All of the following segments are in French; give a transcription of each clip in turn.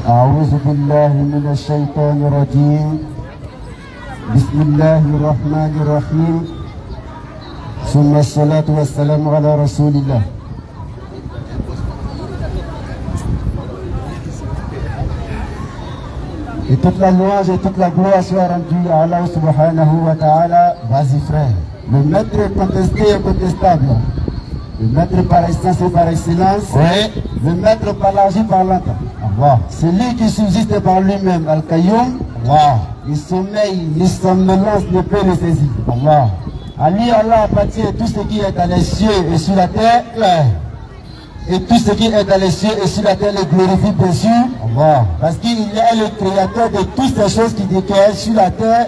أعوذ بالله من الشيطان الرجيم. بسم الله الرحمن الرحيم. ثم الصلاة والسلام على رسول الله. Et toute la louange et toute la gloire soit rendue à Allah subhanahu wa ta'ala. Vas-y frère. Le maître est contesté et contestable. Le maître par essence et par excellence. Oui. Le maître par l'argent parlant. Celui qui subsiste par lui-même. Al-Qayyum. Il sommeille, il somnolence ne peut le saisir. À lui, Allah appartient tout ce qui est dans les cieux et sur la terre. Et tout ce qui est dans les cieux et sur la terre le glorifie bien sûr. Parce qu'il est le créateur de toutes ces choses qui déclarent sur la terre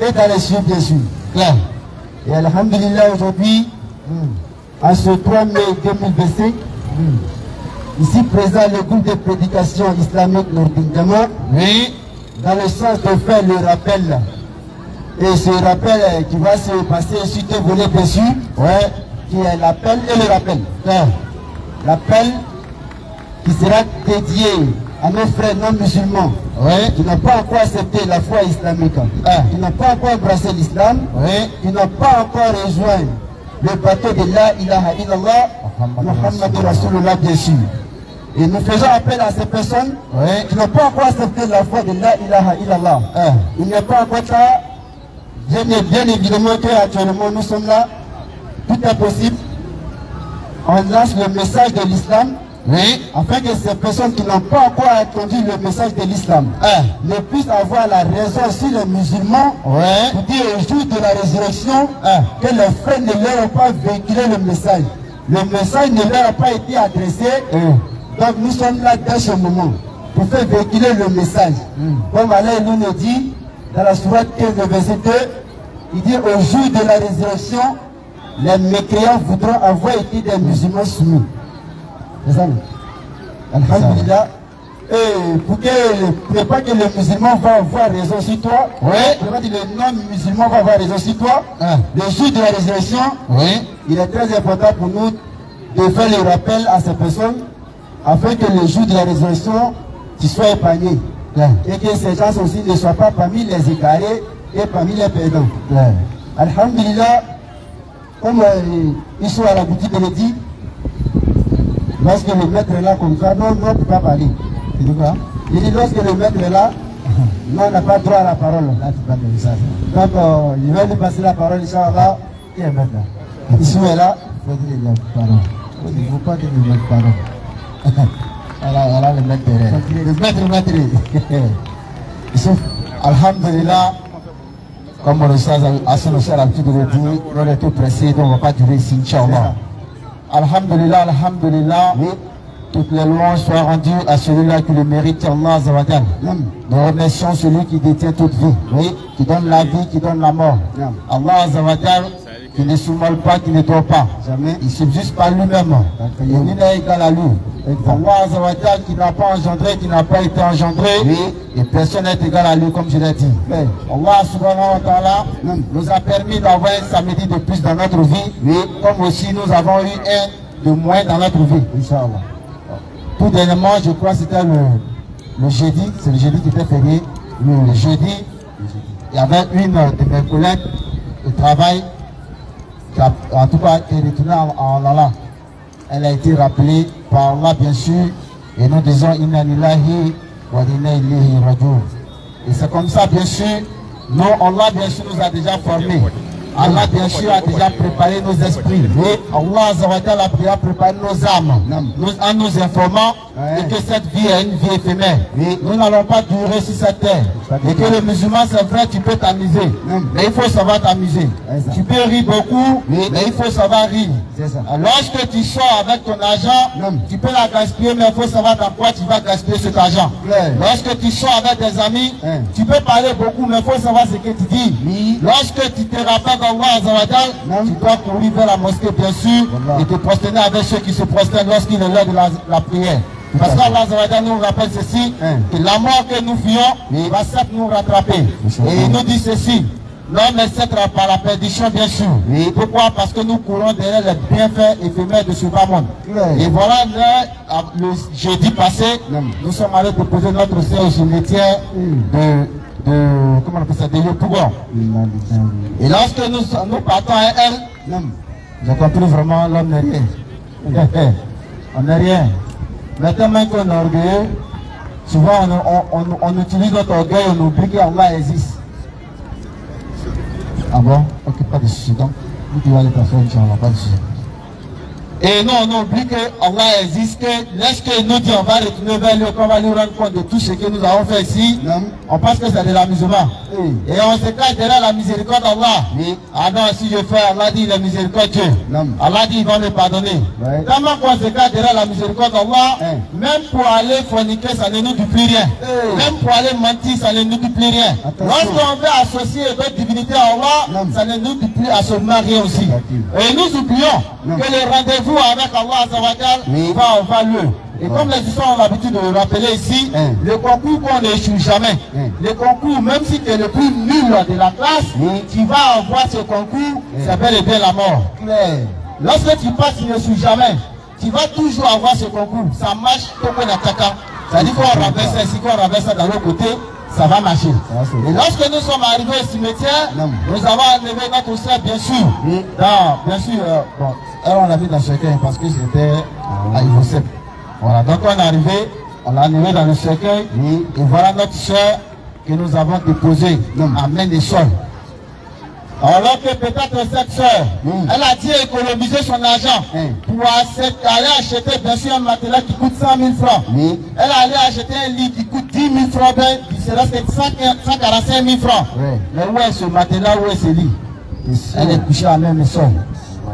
et dans les cieux bien sûr. Et alhamdulillah aujourd'hui, en ce 3 mai 2025, ici présent le groupe de prédication islamique Nourdin, dans le sens de faire le rappel. Et ce rappel qui va se passer sur deux volets dessus, qui est l'appel et le rappel. L'appel qui sera dédié à nos frères non musulmans qui n'ont pas encore accepté la foi islamique, qui n'ont pas encore embrassé l'islam, qui n'ont pas encore rejoint le bateau de la ilaha illallah, Muhammad Rasulullah bien sûr. Et nous faisons appel à ces personnes qui n'ont pas encore accepté la foi de la ilaha illallah. Il n'est pas encore tard. Bien évidemment qu'actuellement nous sommes là, tout est possible. On lance le message de l'islam, afin que ces personnes qui n'ont pas encore entendu le message de l'islam ne puissent avoir la raison sur les musulmans pour dire au jour de la résurrection que les frères ne leur ont pas véhiculé le message. Le message ne leur a pas été adressé. Donc nous sommes là dans ce moment pour faire véhiculer le message. Comme Allah nous dit dans la sourate 15 verset 2, il dit au jour de la résurrection, les mécréants voudront avoir été des musulmans soumis. C'est ça. Alhamdulillah. Et pour que, pas que les musulmans vont avoir raison sur toi, pas que les non-musulmans vont avoir raison sur toi, le jour de la résurrection, il est très important pour nous de faire le rappel à ces personnes afin que le jour de la résurrection, tu sois épargné. Et que ces gens aussi ne soient pas parmi les égarés et parmi les perdants. Alhamdulillah, comme ils sont à la boutique de l'édit, lorsque le maître est là comme ça, non, on ne peut pas parler. Il dit lorsque le maître est là, non, on n'a pas droit à la parole. Donc, je vais lui passer la parole, Inch'Allah. Qui est maître là? Ici est là. Il ne faut pas qu'il me mette parole. Voilà le maître. Le maître. Alhamdulillah, comme le Hassan a l'habitude de le dire, on est tout pressé, donc on ne va pas durer ici, Inch'Allah. Alhamdulillah, alhamdulillah, toutes les louanges soient rendues à celui-là qui le mérite, Allah Azawajal. Nous remercions celui qui détient toute vie, qui donne la vie, qui donne la mort. Allah Azawajal, qui ne soumole pas, qui ne dort pas. Jamais. Il subsiste par lui-même. Il n'est égal à lui. Allah Azawajal qui n'a pas engendré, qui n'a pas été engendré, et personne n'est égal à lui, comme je l'ai dit. Allah subhanahu wa ta'ala nous a permis d'avoir un samedi de plus dans notre vie, comme aussi nous avons eu un de moins dans notre vie. Inch'Allah. Tout dernièrement, je crois que c'était le jeudi, c'est le jeudi qui était férié. Le jeudi, il y avait une de mes collègues de travail qui a en tout cas été retournée en Allah. Elle a été rappelée par Allah bien sûr, et nous disons Inna lillahi wa inna ilayhi raji'un. Et c'est comme ça bien sûr, nous, Allah bien sûr nous a déjà formés. Allah bien sûr a déjà préparé nos esprits. Et Allah Azawajal a déjà préparé nos âmes en nous informant et que cette vie est une vie éphémère. Nous n'allons pas durer sur cette terre. Et que le musulman, c'est vrai, tu peux t'amuser. Mais il faut savoir t'amuser. Tu peux rire beaucoup, mais il faut savoir rire. Lorsque tu sors avec ton argent, tu peux la gaspiller, mais il faut savoir dans quoi tu vas gaspiller cet argent. Lorsque tu sors avec des amis, tu peux parler beaucoup, mais il faut savoir ce que tu dis. Lorsque tu te rappelles Allah Azawajal, tu dois courir vers la mosquée bien sûr et te prosterner avec ceux qui se prosternent lorsqu'il est l'heure de la prière. Parce qu'Allah Azawajal nous rappelle ceci, que la mort que nous fuyons va certes nous rattraper. Et il nous dit ceci, Non, mais c'est par la perdition, bien sûr. Oui. Pourquoi? Parce que nous courons derrière les bienfaits éphémères de ce bas monde. Oui. Et voilà, le jeudi passé, nous sommes allés déposer notre sœur au cimetière comment on appelle ça, de Yopougon. Et lorsque nous partons à elle, j'ai compris vraiment, l'homme n'est rien. On n'est rien. Mais tellement qu'on est orgueilleux, souvent on utilise notre orgueil, on oublie qu'Allah existe. Ah bon? Ok, pas de soucis. Donc, vous pouvez aller passer, Inch'Allah, pas de soucis. Et non, on oublie que Allah existe, que lorsque nous dit on va retourner vers lui, qu'on va nous rendre compte de tout ce que nous avons fait ici, on pense que c'est de l'amusement. Et on se cache derrière la miséricorde d'Allah. Ah non, si je fais, Allah dit il est miséricordieux. Allah dit il va me pardonner. Tellement qu'on se cache derrière la miséricorde d'Allah, même pour aller forniquer, ça ne nous dit plus rien. Même pour aller mentir, ça ne nous dit plus rien. Lorsqu'on veut associer d'autres divinités à Allah, ça ne nous dit plus absolument rien aussi. Et nous oublions que le rendez-vous avec Allah va avoir lieu. Et comme les histoires ont l'habitude de le rappeler ici, le concours qu'on n'échoue jamais. Le concours, même si tu es le plus nul de la classe, tu vas avoir ce concours, ça bel et bien la mort. Lorsque tu passes, tu n'échoues jamais. Tu vas toujours avoir ce concours. Ça marche comme un attaquant. C'est-à-dire qu'on renverse ça ici, qu'on renverse ça dans l'autre côté, ça va marcher. Et lorsque nous sommes arrivés au cimetière, nous avons enlevé notre sœur, bien sûr. Bien sûr, bon, on l'a mis dans chacun parce que c'était à Ivosep. Voilà, donc on l'a enlevé dans le cercueil, et voilà notre sœur que nous avons déposée à main des sols. Alors que peut-être cette sœur, elle a dit économiser son argent pour aller acheter bien sûr un matelas qui coûte 100 000 francs. Elle allait acheter un lit qui coûte 10 000 francs, qui se reste 145 000 francs. Mais où est ce matelas, où est ce lit? Elle est couchée à même sol.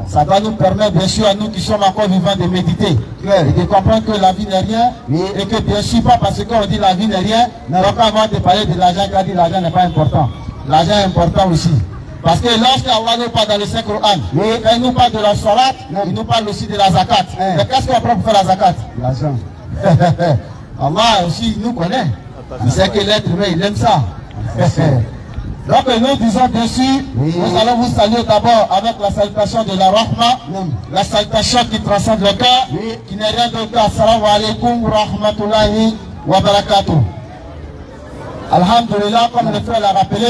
Ça va nous permettre, bien sûr, à nous qui sommes encore vivants, de méditer et de comprendre que la vie n'est rien, et que bien sûr, pas parce qu'on dit la vie n'est rien, donc avant de parler de l'argent, qu'on dit l'argent n'est pas important. L'argent est important aussi. Parce que lorsqu'Allah nous parle dans le Saint-Coran, quand il nous parle de la salat, il nous parle aussi de la zakat. Mais qu'est-ce qu'on prend pour faire la zakat? L'argent. Allah aussi nous connaît. Il sait que l'être humain, il aime ça. Donc nous disons bien sûr, nous allons vous saluer d'abord avec la salutation de la Rahma, la salutation qui transcende le cœur, qui n'est rien d'autre que Assalamu alaikum wa rahmatullahi wa barakatuh. Alhamdulillah, comme le frère l'a rappelé,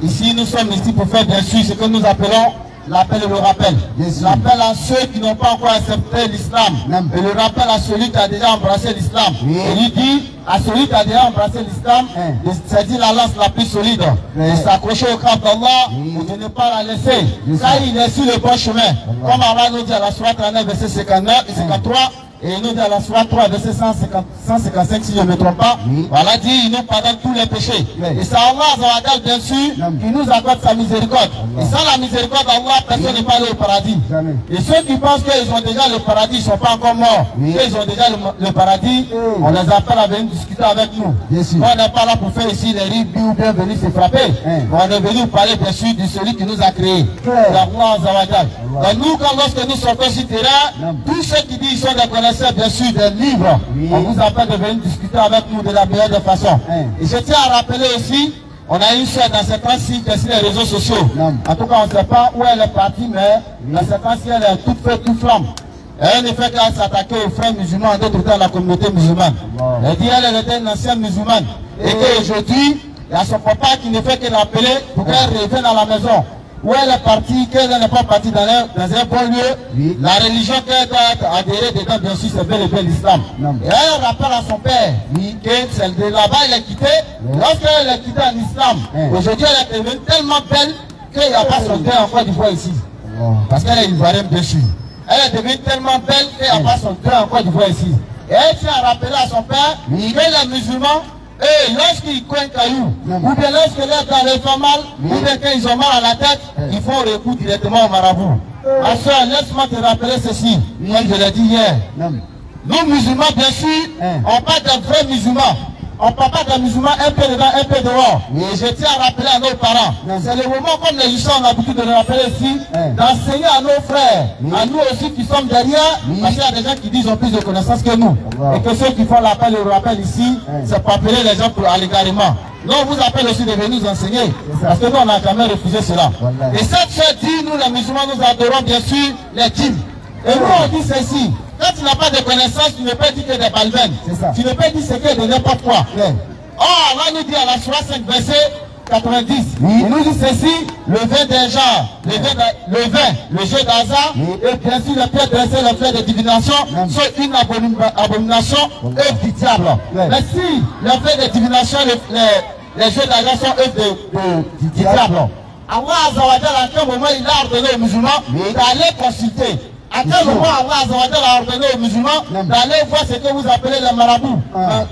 ici nous sommes ici pour faire bien sûr ce que nous appelons l'appel et le rappel. L'appel à ceux qui n'ont pas encore accepté l'islam. Et le rappel à celui qui a déjà embrassé l'islam. Et lui dit à celui qui a déjà embrassé l'islam, c'est-à-dire la lance la plus solide, de s'accrocher au crabe d'Allah et de ne pas la laisser. Car il est sur le bon chemin. Comme Allah nous dit à la sourate 39, verset 59 et 53. Et il nous dit à la sourate 3, verset 155, si je ne me trompe pas, voilà, dit, il nous pardonne tous les péchés. Et c'est Allah, bien sûr, qui nous accorde sa miséricorde. Et sans la miséricorde d'Allah, personne n'est pas allé au paradis. Et ceux qui pensent qu'ils ont déjà le paradis, ils ne sont pas encore morts, qu'ils ont déjà le paradis, on les appelle à venir discuter avec nous. On n'est pas là pour faire ici les ribis ou bien venir se frapper. On est venu parler, bien sûr, de celui qui nous a créés. Donc nous, lorsque nous sortons sur le terrain, tous ceux qui disent qu'ils sont des connaisseurs, bien sûr, des livres, on vous appelle de venir discuter avec nous de la meilleure des façons. Et je tiens à rappeler aussi, on a une soeur dans cette temps-ci qui est sur les réseaux sociaux. En tout cas, on ne sait pas où elle est partie, mais dans cette temps-ci, elle est toute faite, toute flamme. Elle ne fait qu'à s'attaquer aux frères musulmans, en d'autres temps à la communauté musulmane. Elle dit qu'elle était une ancienne musulmane. Et qu'aujourd'hui, il y a son papa qui ne fait que l'appeler pour qu'elle revienne à la maison. Où elle est partie, qu'elle n'est pas partie dans un bon lieu, la religion qu'elle doit adhérer dedans, bien sûr, c'est bel et bien l'islam. Et elle rappelle à son père que celle de là-bas, elle est quittée. Lorsqu'elle est quittée en islam, aujourd'hui, elle est devenue tellement belle qu'il n'y a pas son cœur en Côte d'Ivoire ici. Parce qu'elle est ivoirienne, bien sûr. Elle est devenue tellement belle qu'il n'y a pas son cœur en Côte d'Ivoire ici. Et elle tient à rappeler à son père que les musulmans, et lorsqu'ils coignent caillou, ou bien lorsque leur temps les fait mal, ou bien quand ils ont mal à la tête, ils font recours directement au marabout. Ma soeur, laisse-moi te rappeler ceci, comme je l'ai dit hier. Nous musulmans, bien sûr, on parle de vrais musulmans. On ne parle pas d'un musulman un peu dedans, un peu dehors. Et je tiens à rappeler à nos parents. C'est le moment, comme les Juifs ont l'habitude de le rappeler ici, d'enseigner à nos frères, à nous aussi qui sommes derrière, parce qu'il y a des gens qui disent ont plus de connaissances que nous. Et que ceux qui font l'appel et le rappel ici, c'est pour appeler les gens à l'égarement. Nous, on vous appelle aussi de venir nous enseigner. Parce que nous, on a quand même refusé cela. Voilà. Et cette fête dit, nous, les musulmans, nous adorons bien sûr les djinns. Et nous, on dit ceci. Quand tu n'as pas de connaissances, tu ne peux dire que des balbènes. Tu ne peux dire ce que de n'importe quoi. Oh, Allah nous dit à la Surah 5, verset 90. Il nous dit ceci, le vin déjà, le jeu d'hasard, et bien sûr les pierres dressées, les faits de divination, sont une abomination, œuvre du diable. Mais si les faits de divination, les jeux d'hasard sont œuvre du diable, Allah Azawajal, à quel moment il a ordonné aux musulmans d'aller consulter? À quel moment Allah Azawajal a ordonné aux musulmans d'aller voir ce que vous appelez les marabouts?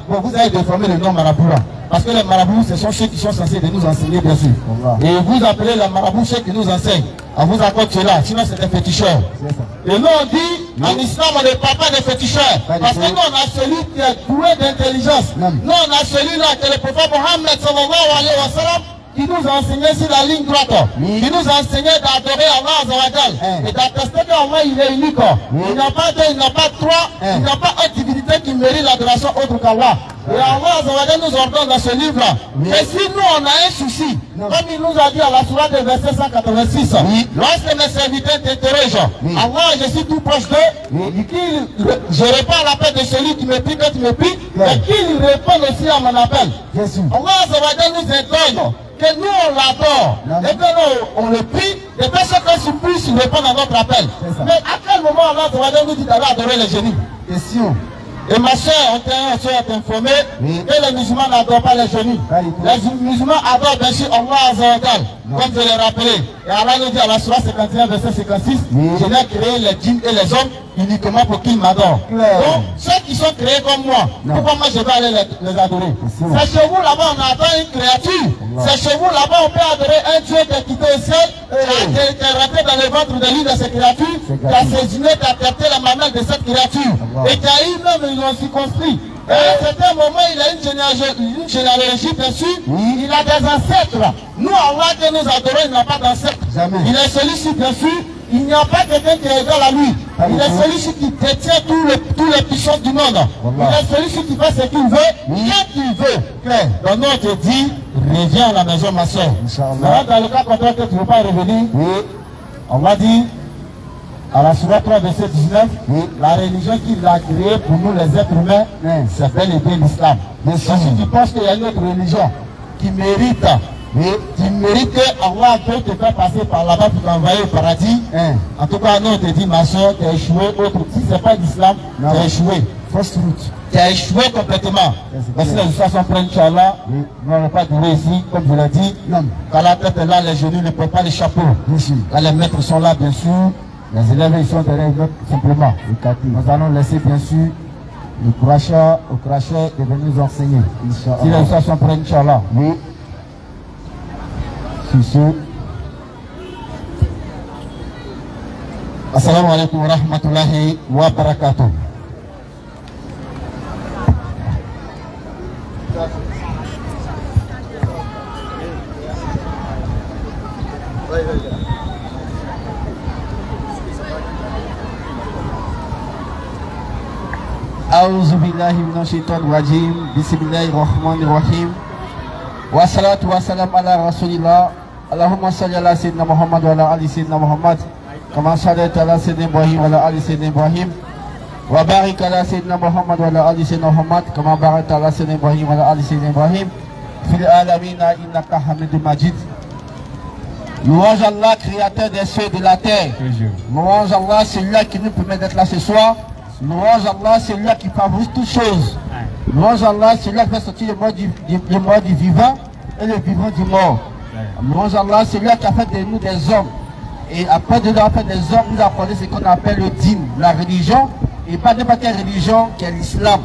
Bon, vous avez déformé le nom marabout là. Parce que les marabouts, ce sont ceux qui sont censés de nous enseigner, bien sûr. Et vous appelez les marabouts ceux qui nous enseignent. On vous accorde cela, sinon c'est des féticheurs. Et nous on dit, en islam, on ne parle pas des féticheurs. Parce que nous on a celui qui est doué d'intelligence. Nous on a celui-là que le prophète Mohammed sallallahu alayhi wa sallam, qui nous a enseigné sur la ligne droite, qui nous a enseigné d'adorer Allah Azawajal et d'attester qu'Allah il est unique. Il n'y a pas deux, il n'y a pas trois, il n'y a pas une divinité qui mérite l'adoration autre qu'Allah. Et Allah Azawajal nous ordonne dans ce livre-là. Et si nous on a un souci, comme il nous a dit à la sourate de verset 186, lorsque mes serviteurs t'interrogent, Allah je suis tout proche d'eux, je réponds à l'appel de celui qui me prie quand tu me pries, et qu'il réponde aussi à mon appel. Allah Azawajal nous intègre que nous on l'adore et que nous on le prie, de personnes qui puissent répondre à notre appel. Mais à quel moment Allah nous dit d'aller adorer les génies? Question. Et ma soeur, on t'a informé que les musulmans n'adorent pas les génies. Les musulmans adorent bien sûr Allah Azawajal, comme je l'ai rappelé. Et Allah nous dit à la Surah 51, verset 56, je n'ai créé les djinns et les hommes uniquement pour qu'ils m'adorent. Donc, ceux qui sont créés comme moi, pourquoi moi je vais aller les adorer? C'est chez vous là-bas, on attend une créature. C'est chez vous là-bas, on peut adorer un Dieu qui a quitté le ciel, qui est rentré dans le ventre de l'une de ces créatures, qui a saisiné, qui a capté la mamelle de cette créature, et qui a eu même, ils l'ont circonscrit. Et à un certain moment, il a une généalogie, bien sûr, il a des ancêtres. Nous, Allah que nous adorons, il n'a pas d'ancêtres. Il est celui-ci, bien sûr, il n'y a pas quelqu'un qui est égal à lui. Il est celui-ci qui détient tous les puissances du monde. Il est celui-ci qui fait ce qu'il veut, quand il veut. Donc nous, on te dit, reviens à la maison, ma soeur. Dans le cas contraire que tu ne veux pas revenir, on va dire, à la Surah 3, verset 19, la religion qu'il a créée pour nous les êtres humains, c'est bel et bien l'islam. Mais si tu penses qu'il y a une autre religion qui mérite que Allah peut te faire passer par là-bas pour t'envoyer au paradis, en tout cas, nous on te dit, ma soeur, tu as échoué. Si ce n'est pas l'islam, tu as échoué. Tu as échoué complètement. Mais si les histoires sont prêtes, Inch'Allah, nous n'allons pas durer ici, comme je l'ai dit. Quand la tête est là, les genoux ne peuvent pas les chapeaux. Quand les maîtres sont là, bien sûr. Les élèves ils sont derrière eux simplement. Nous allons laisser bien sûr le crachat de venir nous enseigner. Si les gens sont prêts, Inch'Allah. Oui. Assalamu alaikum wa rahmatullahi wa barakatuh. أعوذ بالله من الشيطان الرجيم بسم الله الرحمن الرحيم والصلاة والسلام على رسول الله اللهم صل على سيدنا محمد وعلى آل سيدنا محمد كما صليت على سيدنا إبراهيم وعلى آل سيدنا إبراهيم وبارك على سيدنا محمد وعلى آل سيدنا محمد كما باركت على سيدنا إبراهيم وعلى آل سيدنا إبراهيم في العالمين إنك حميد مجيد. Louange Allah, créateur des cieux et de la terre. Louange Allah, c'est lui qui nous permet d'être là ce soir. Louange Allah, c'est lui qui favorise toutes choses. Louange Allah, c'est lui qui fait sortir le mort du vivant et le vivant du mort. Louange Allah, c'est lui qui a fait de nous des hommes. Et après de nous avoir fait des hommes, nous a accordé ce qu'on appelle le dîme, la religion. Et pas n'importe quelle religion qui est l'islam.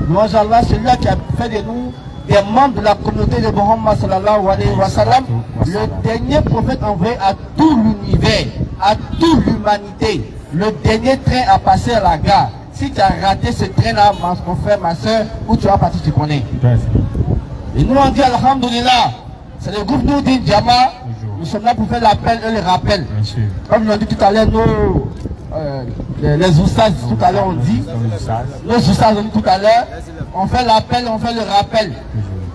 Louange Allah, c'est lui qui a fait de nous des membres de la communauté de Muhammad sallallahu alayhi wa sallam, le dernier prophète envoyé à tout l'univers, à toute l'humanité. Le dernier train à passer à la gare. Si tu as raté ce train-là, mon frère, ma soeur, où tu vas partir, tu connais. Et nous on dit Alhamdulillah, c'est le groupe Nourdine Jama. Nous sommes là pour faire l'appel et le rappel. Comme nous l'avons dit tout à l'heure, les oustas tout à l'heure on dit, nos oustas on dit tout à l'heure, on fait l'appel, on fait le rappel.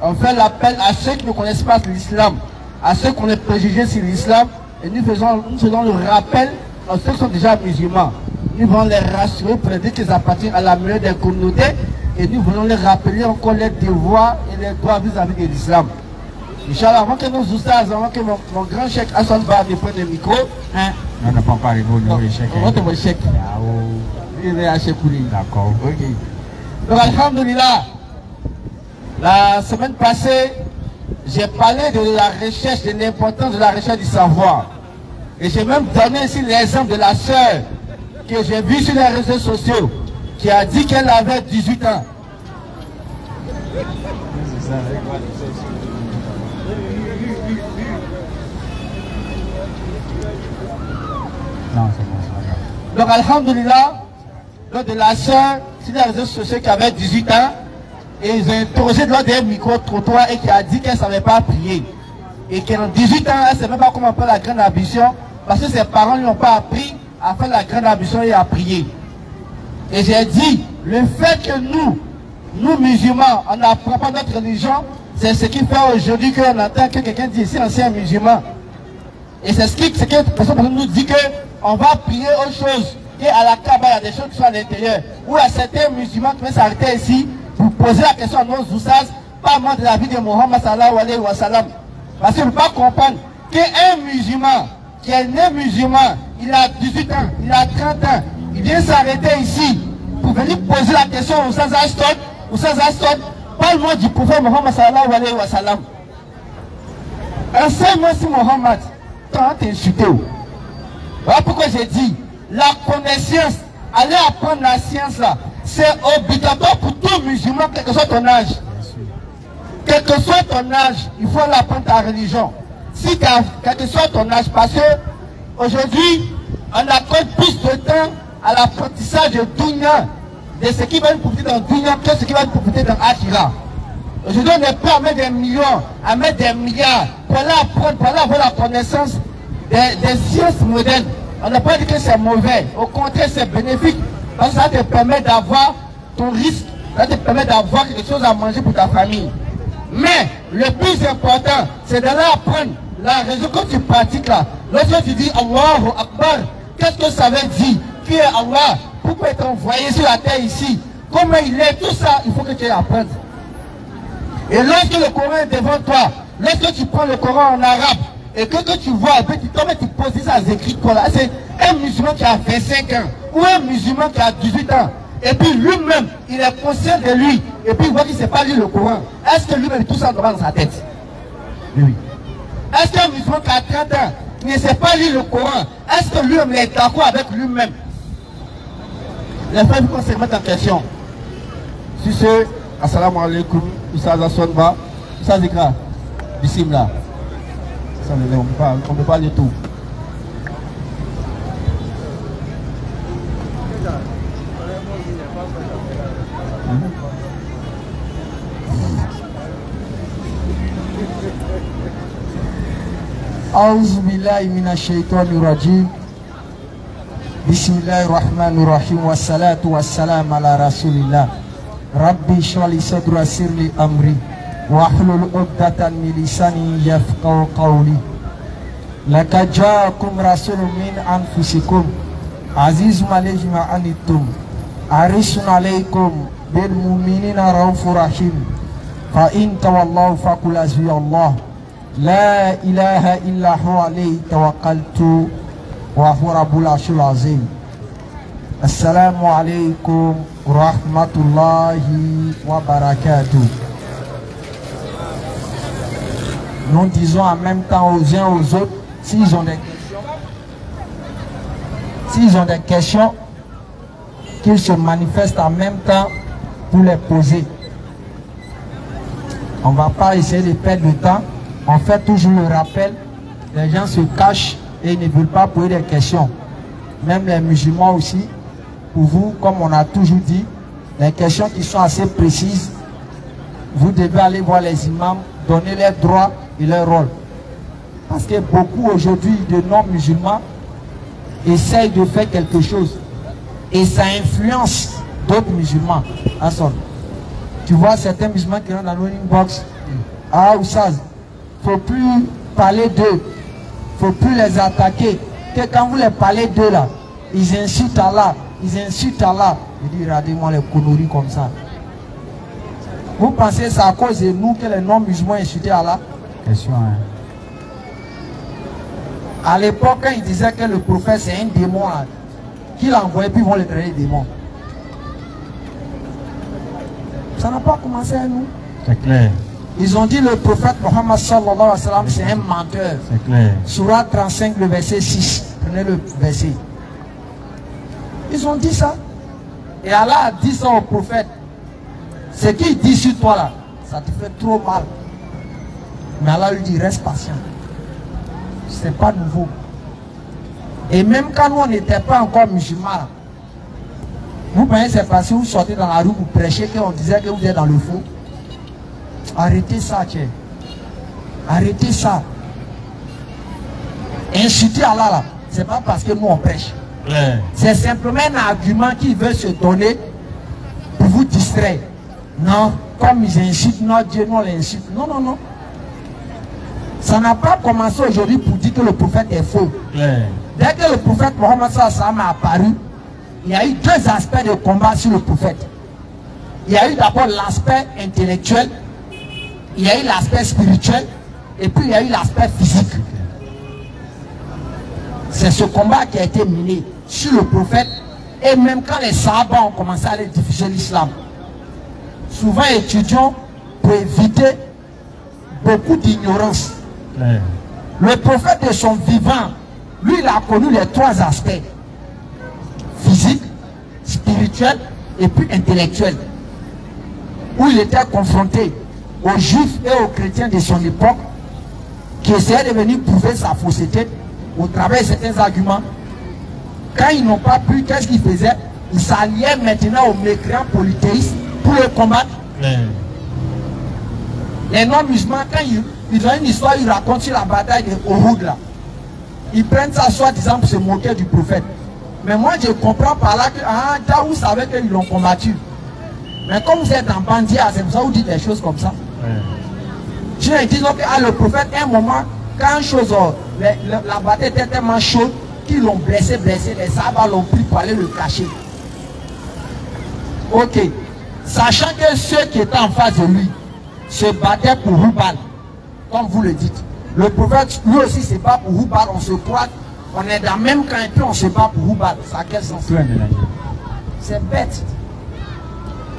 On fait l'appel à ceux qui ne connaissent pas l'islam, à ceux qui ont des préjugés sur l'islam, et nous faisons le rappel à ceux qui sont déjà musulmans. Nous voulons les rassurer pour leur dire qu'ils appartiennent à la meilleure des communautés, et nous voulons les rappeler encore les devoirs et les droits vis-à-vis de l'islam. Inch'Allah, avant que nos oustas, avant que mon grand cheikh Hassan Ba me prenne le micro, On n'a pas encore arrivé au niveau des chèques. on va te voir cheikh. Il est à Chekouli. D'accord. Ok. Donc, alhamdoulilah, la semaine passée, j'ai parlé de la recherche, de l'importance de la recherche du savoir. Et j'ai même donné ici l'exemple de la sœur que j'ai vue sur les réseaux sociaux, qui a dit qu'elle avait 18 ans. Non, c'est bon, c'est Donc, alhamdoulilah, donc de la sœur sur les réseaux sociaux qui avait 18 ans, et ils ont interrogé lors d'un micro-trottoir et qui a dit qu'elle ne savait pas prier. Et qu'en 18 ans, elle ne savait pas comment faire la grande ambition, parce que ses parents ne lui ont pas appris à faire la grande ambition et à prier. Et j'ai dit, le fait que nous musulmans, on n'apprend pas notre religion, c'est ce qui fait aujourd'hui qu'on entend que quelqu'un dit ici, ancien musulman. Et c'est ce que personne nous dit qu'on va prier autre chose. Et à la Kaaba, il y a des choses qui sont à l'intérieur. Ou il y a certains musulmans qui vont s'arrêter ici pour poser la question à nos oussas, pas moins de la vie de Mohammed sallallahu alayhi wa sallam. Parce qu'il ne peut pas comprendre qu'un musulman qui est né musulman, il a 18 ans, il a 30 ans, il vient s'arrêter ici pour venir poser la question aux oussas Aston, parle-moi du prophète Mohammed sallallahu alayhi wa sallam. Enseigne-moi si Mohammed, quand t'es insulté. Voilà pourquoi j'ai dit, la connaissance, aller apprendre la science là, c'est obligatoire pour tout musulman, quel que soit ton âge. Quel que soit ton âge, il faut apprendre ta religion. Si quel que soit ton âge, parce que aujourd'hui, on accorde plus de temps à l'apprentissage de Dunya, de ce qui va nous profiter dans Dunya, que ce qui va nous profiter dans Akira. Aujourd'hui, on est prêt à mettre des millions, à mettre des milliards, pour aller apprendre, pour aller avoir la connaissance des sciences modernes. On n'a pas dit que c'est mauvais, au contraire c'est bénéfique, parce que ça te permet d'avoir ton risque, ça te permet d'avoir quelque chose à manger pour ta famille. Mais le plus important, c'est d'aller apprendre la raison que tu pratiques là. Lorsque tu dis Allahu Akbar, qu'est-ce que ça veut dire? Qui est Allah? Pourquoi être envoyé sur la terre ici? Comment il est? Tout ça, il faut que tu apprennes. Et lorsque le Coran est devant toi, lorsque tu prends le Coran en arabe, et que tu vois, tu tombes et tu poses ça à écrits quoi là. C'est un musulman qui a 25 ans, ou un musulman qui a 18 ans. Et puis lui-même, il est conscient de lui. Et puis il voit qu'il ne sait pas lire le Coran. Est-ce que lui-même tout ça dans sa tête? Oui. Est-ce qu'un musulman qui a 30 ans ne sait pas lire le Coran? Est-ce que lui-même est d'accord avec lui-même? Les frères, qu'on se mette en question. Sur ce, assalamu alaikum, Oussaz Hassan Ba, Oussaz Ikra, bismillah. On ne peut pas lire tout. أعوذ بالله من الشيطان الرجيم بسم الله الرحمن الرحيم والصلاة والسلام على رسول الله ربي اشرح لي صدري ويسر لي أمري واحلل عقدة من لساني يفقهوا قولي لقد جاءكم رسول من أنفسكم عزيز عليه ما عنتم حريص عليكم بالمؤمنين رؤوف رحيم فإن تولوا فقل حسبي الله لا إله إلا هو عليه توكلت وهو رب العرش العظيم. السلام عليكم ورحمة الله وبركاته. Nous disons en même temps aux uns aux autres, s'ils ont des questions, qu'ils se manifestent en même temps pour les poser. On ne va pas essayer de perdre de temps. On fait toujours le rappel, les gens se cachent et ils ne veulent pas poser des questions. Même les musulmans aussi, pour vous, comme on a toujours dit, les questions qui sont assez précises, vous devez aller voir les imams, donner leurs droits et leur rôle. Parce que beaucoup aujourd'hui de non-musulmans essayent de faire quelque chose et ça influence d'autres musulmans. Tu vois certains musulmans qui rentrent dans le inbox, ah Oussaz, faut plus parler d'eux, faut plus les attaquer. Que quand vous les parlez d'eux là, ils insultent Allah, ils insultent Allah. Il dit, regardez-moi les conneries comme ça. Vous pensez que c'est à cause de nous que les non-musulmans insultent Allah? Question, hein. À l'époque, quand ils disaient que le prophète c'est un démon, qu'il envoyait, puis ils vont le traiter démon. Ça n'a pas commencé à nous. C'est clair. Ils ont dit le prophète Mohammed sallallahu alayhi wa sallam c'est un menteur. C'est clair. Surah 35, le verset 6. Prenez le verset. Ils ont dit ça. Et Allah a dit ça au prophète. Ce qu'il dit sur toi là, ça te fait trop mal. Mais Allah lui dit, reste patient. C'est pas nouveau. Et même quand nous on n'était pas encore musulmans, vous pensez c'est parce que vous sortez dans la rue, vous prêchez, qu'on disait que vous êtes dans le faux. Arrêtez ça, tiens. Arrêtez ça. Insulter Allah là, c'est pas parce que nous on prêche. C'est simplement un argument qui veut se donner pour vous distraire. Non, comme ils insultent notre Dieu, nous on l'insulte. Non, non, non. Ça n'a pas commencé aujourd'hui pour dire que le prophète est faux. Dès que le prophète Mohammed sallam a apparu, il y a eu deux aspects de combat sur le prophète. Il y a eu d'abord l'aspect intellectuel, il y a eu l'aspect spirituel, et puis il y a eu l'aspect physique. C'est ce combat qui a été mené sur le prophète, et même quand les Sahaba ont commencé à aller diffuser l'islam. Souvent étudiants pour éviter beaucoup d'ignorance. Le prophète de son vivant, lui il a connu les trois aspects: physique, spirituel et puis intellectuel, où il était confronté aux juifs et aux chrétiens de son époque qui essayaient de venir prouver sa fausseté au travers de certains arguments. Quand ils n'ont pas pu, qu'est-ce qu'ils faisaient? Ils s'alliaient maintenant aux mécréants polythéistes pour le combattre. Les non-musulmans, quand ils ont une histoire, ils racontent sur la bataille de Uhud là. Ils prennent ça soi-disant pour se moquer du prophète. Mais moi je comprends par là que Daoud savait qu'ils l'ont combattu. Mais comme vous êtes en bandia, c'est pour ça que vous dites des choses comme ça. Ils disent que le prophète, à un moment, quand la bataille était tellement chaude qu'ils l'ont blessé, les sabbats l'ont pris pour aller le cacher. Ok. Sachant que ceux qui étaient en face de lui se battaient pour Hubal, comme vous le dites. Le prophète, lui aussi, se bat pour Hubal. On se croit, on est dans le même camp et puis on se bat pour Hubal. Ça a quel sens? C'est bête.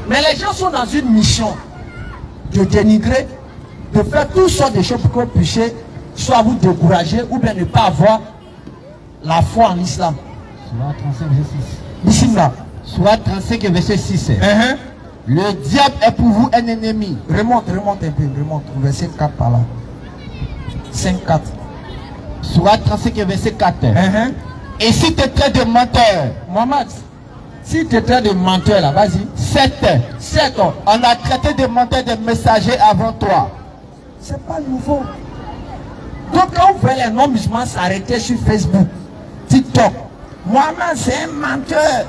Mais les gens sont dans une mission de dénigrer, de faire toutes sortes de choses pour que vous puissiez soit vous décourager ou bien ne pas avoir la foi en islam. Surah 35, verset 6. Bismillah. Surah 35, verset 6. Le diable est pour vous un ennemi. Remonte un peu, remonte. Verset 4 par là. 5, 4. Surah 35, verset 4. Et si tu es très de menteur, Mohamed, si tu es très de menteur là, vas-y. 7. On a traité de menteur des messagers avant toi. C'est pas nouveau. Donc quand vous voyez les non-musulmans s'arrêter sur Facebook, TikTok, Mohamed c'est un menteur.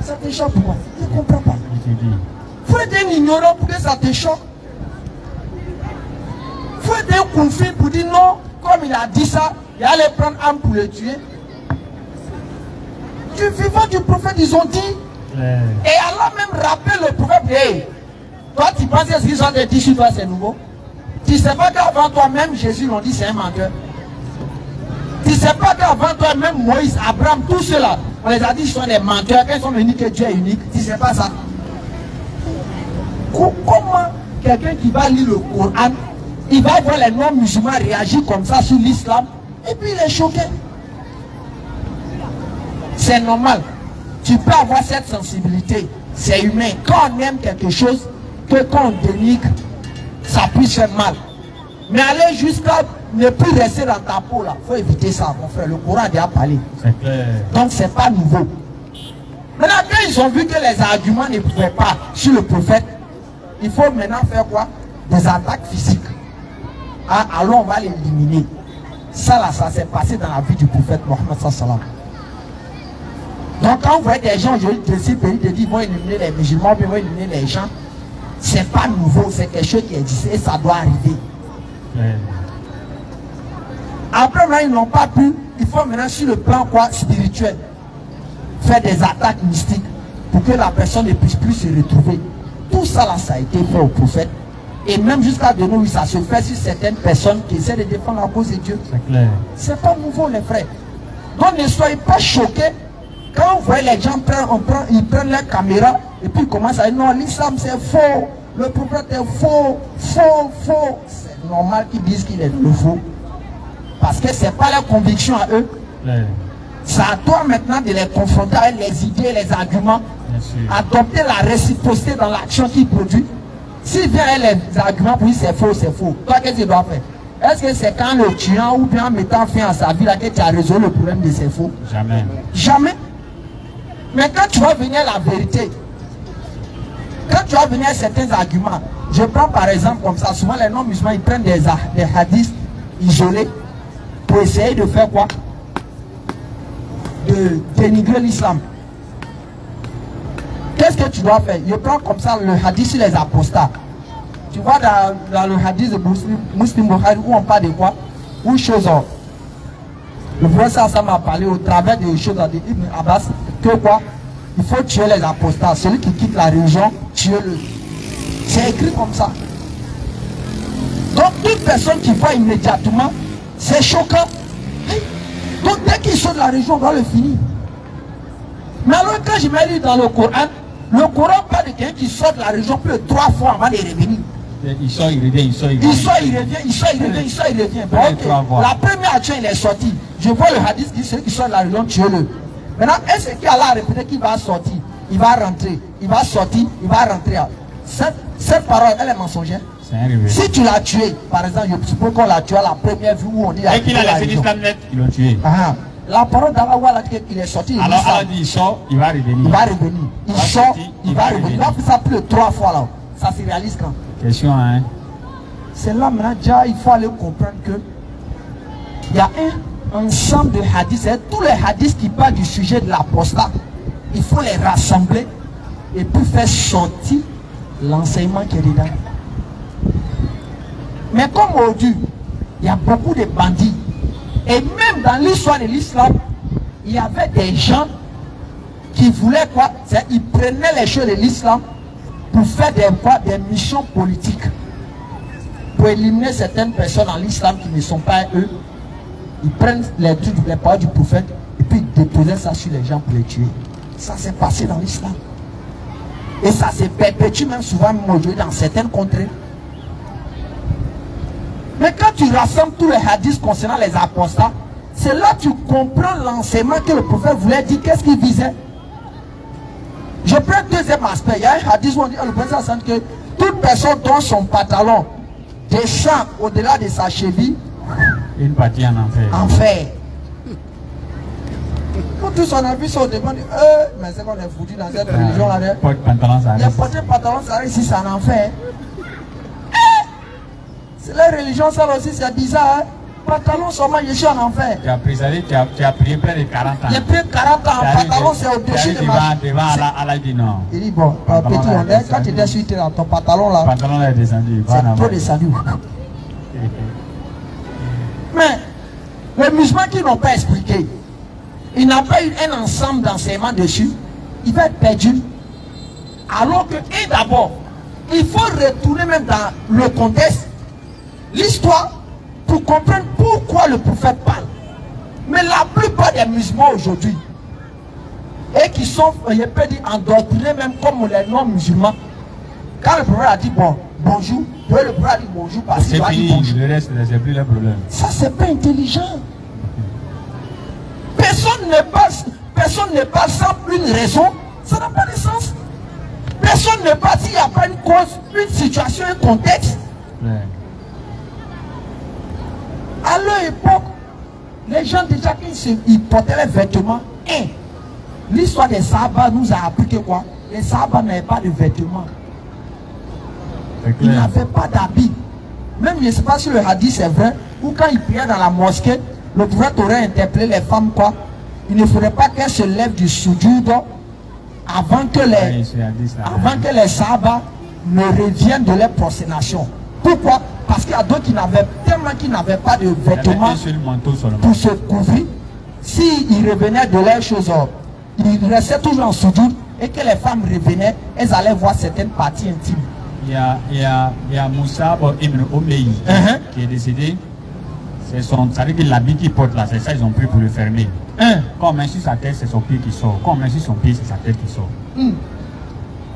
Ça te choque pourquoi? Je ne comprends pas. Il faut être un ignorant pour que ça te choque. Il faut être un conflit pour dire non, comme il a dit ça, il allait prendre âme pour le tuer. Du vivant du prophète, ils ont dit. Et Allah même rappelle le prophète, hey, toi tu penses que ce qu'ils ont dit sur toi c'est nouveau? Tu ne sais pas qu'avant toi même Jésus l'ont dit c'est un menteur. Tu ne sais pas qu'avant toi même Moïse, Abraham, tous ceux-là, on les a dit qu'ils sont des menteurs, quand ils sont venus que Dieu est unique. Tu ne sais pas ça? Comment quelqu'un qui va lire le Coran, il va voir les non-musulmans réagir comme ça sur l'islam, et puis il est choqué? C'est normal. Tu peux avoir cette sensibilité. C'est humain. Quand on aime quelque chose, que quand on dénigre, ça puisse faire mal. Mais aller jusqu'à ne plus rester dans ta peau là, il faut éviter ça, mon frère. Le Coran a déjà parlé. Donc c'est pas nouveau. Maintenant, quand ils ont vu que les arguments ne pouvaient pas sur le prophète, il faut maintenant faire quoi? Des attaques physiques. Ah, alors on va l'éliminer. Ça là, ça s'est passé dans la vie du prophète Mohammed sallam. Donc quand vous voyez des gens aujourd'hui de ces pays de dire ils vont éliminer les musulmans, ils vont éliminer les gens, c'est pas nouveau, c'est quelque chose qui existe et ça doit arriver. Après, maintenant, ils n'ont pas pu. Il faut maintenant, sur le plan quoi, spirituel, faire des attaques mystiques pour que la personne ne puisse plus se retrouver. Tout ça, là, ça a été fait au prophète. Et même jusqu'à de nous, ça se fait sur certaines personnes qui essaient de défendre la cause de Dieu. C'est clair. C'est pas nouveau, les frères. Donc, ne soyez pas choqués. Quand vous voyez les gens ils prennent leur caméra et puis ils commencent à dire non, l'islam c'est faux. Le prophète est faux, faux, faux. C'est normal qu'ils disent qu'il est le faux. Parce que ce n'est pas leur conviction à eux. C'est à toi maintenant de les confronter avec les idées, les arguments. Adopter la réciprocité dans l'action qu'ils produisent. S'il vient avec les arguments pour dire c'est faux, c'est faux. Toi, qu'est-ce que tu dois faire? Est-ce que c'est quand le tuant ou bien en mettant fin à sa vie là que tu as résolu le problème de c'est faux? Jamais. Jamais. Mais quand tu vas venir à la vérité, quand tu vas venir à certains arguments, je prends par exemple comme ça, souvent les non-musulmans ils prennent des hadiths isolés pour essayer de faire quoi? De dénigrer l'islam. Qu'est-ce que tu dois faire? Je prends comme ça le hadith sur les apostats. Tu vois dans le hadith de Muslim Bukhari où on parle de quoi? Où chose. Le professeur ça m'a parlé au travers des choses de Ibn Abbas que quoi? Il faut tuer les apostats. Celui qui quitte la religion, tuez-le. C'est écrit comme ça. Donc toute personne qui voit immédiatement, c'est choquant. Donc dès qu'il sort de la religion, on doit le finir. Mais alors quand je mets lu dans le Coran parle de quelqu'un qui sort de la religion plus de 3 fois avant de revenir. Il sort, il revient, il sort, il revient. Il sort, il revient, il sort, il revient, il sort, il revient. Bon, okay. La première action, il est sorti. Je vois le hadith qui dit celui qui sort de la religion, tuez-le. Maintenant, est-ce qu'il Allah a répété qu'il va sortir? Il va rentrer, il va sortir, il va rentrer. Cette parole, elle est mensongère. Si tu l'as tué, par exemple, je suppose qu'on l'a tué à la première vue où on dit... Et qu'il a laissé l'islam net, ils l'ont tué. La parole d'Allah, qu'il est sorti. Alors Allah dit il sort, il va revenir. Il va revenir. Il sort, il va revenir. Il va faire ça plus de 3 fois là. Ça se réalise quand? Question, hein? C'est là maintenant, déjà, il faut aller comprendre que il y a un ensemble de hadiths, tous les hadiths qui parlent du sujet de l'apostat, il faut les rassembler et puis faire sortir l'enseignement qui est dedans. Mais comme aujourd'hui, il y a beaucoup de bandits. Et même dans l'histoire de l'islam, il y avait des gens qui voulaient quoi? Ils prenaient les choses de l'islam pour faire des missions politiques. Pour éliminer certaines personnes dans l'islam qui ne sont pas eux. Ils prennent les trucs, les paroles du prophète et puis ils déposaient ça sur les gens pour les tuer. Ça s'est passé dans l'islam. Et ça se perpétue même souvent aujourd'hui dans certaines contrées. Mais quand tu rassembles tous les hadiths concernant les apostats, c'est là que tu comprends l'enseignement que le prophète voulait dire, qu'est-ce qu'il visait. Je prends un deuxième aspect. Il y a un hadith où on dit, le prophète que toute personne dont son pantalon descend au-delà de sa cheville, une partie en enfer. Enfer. Nous tous on a vu ça au début, on dit, mais c'est qu'on est foutu dans cette religion là. Il y a porté pantalon, ça reste ici, c'est en enfer. C'est la religion, ça aussi, c'est bizarre. Hein? Pantalon seulement, je suis en enfer. Tu as prié près de 40 ans. J'ai pris 40 ans, pantalon c'est au-dessus de ma... Devant Allah dit non. Il dit bon, petit, quand tu étais sur ton pantalon là, pantalon est descendu. C'est trop descendu. Mais les musulmans qui n'ont pas expliqué, il n'a pas eu un ensemble d'enseignements dessus, il va être perdu. Alors que, et d'abord, il faut retourner même dans le contexte, l'histoire, pour comprendre pourquoi le prophète parle. Mais la plupart des musulmans aujourd'hui, et qui sont, je peux dire, endoctrinés même comme les non-musulmans, quand le prophète a dit bon, bonjour, le prophète a dit bonjour parce qu'il a dit bonjour. Le reste, c'est plus le problème. Ça, c'est pas intelligent. Personne ne passe sans une raison, ça n'a pas de sens. Personne ne passe s'il n'y a pas une cause, une situation, un contexte. Ouais. À leur époque, les gens déjà ils portaient les vêtements. Et l'histoire des Sahaba nous a appris que quoi? Les Sahaba n'avaient pas de vêtements. Ils n'avaient pas d'habits. Même je ne sais pas si le hadith c'est vrai, ou quand ils priaient dans la mosquée, le prophète aurait interpellé les femmes quoi? Il ne faudrait pas qu'elles se lèvent du soujud avant que les Sahaba me reviennent de leur prosternation. Pourquoi? Parce qu'il y a d'autres qui n'avaient pas de vêtements pour se couvrir. S'ils revenaient de leurs choses, ils restaient toujours en soudure et que les femmes revenaient, elles allaient voir certaines parties intimes. Il y a Moussa Ibn Omeyi qui est décédé. C'est ça veut dire l'habit qu'il porte là, c'est ça ils ont pris pour le fermer. Quand on met sur sa tête, c'est son pied qui sort. Quand on met sur son pied, c'est sa tête qui sort.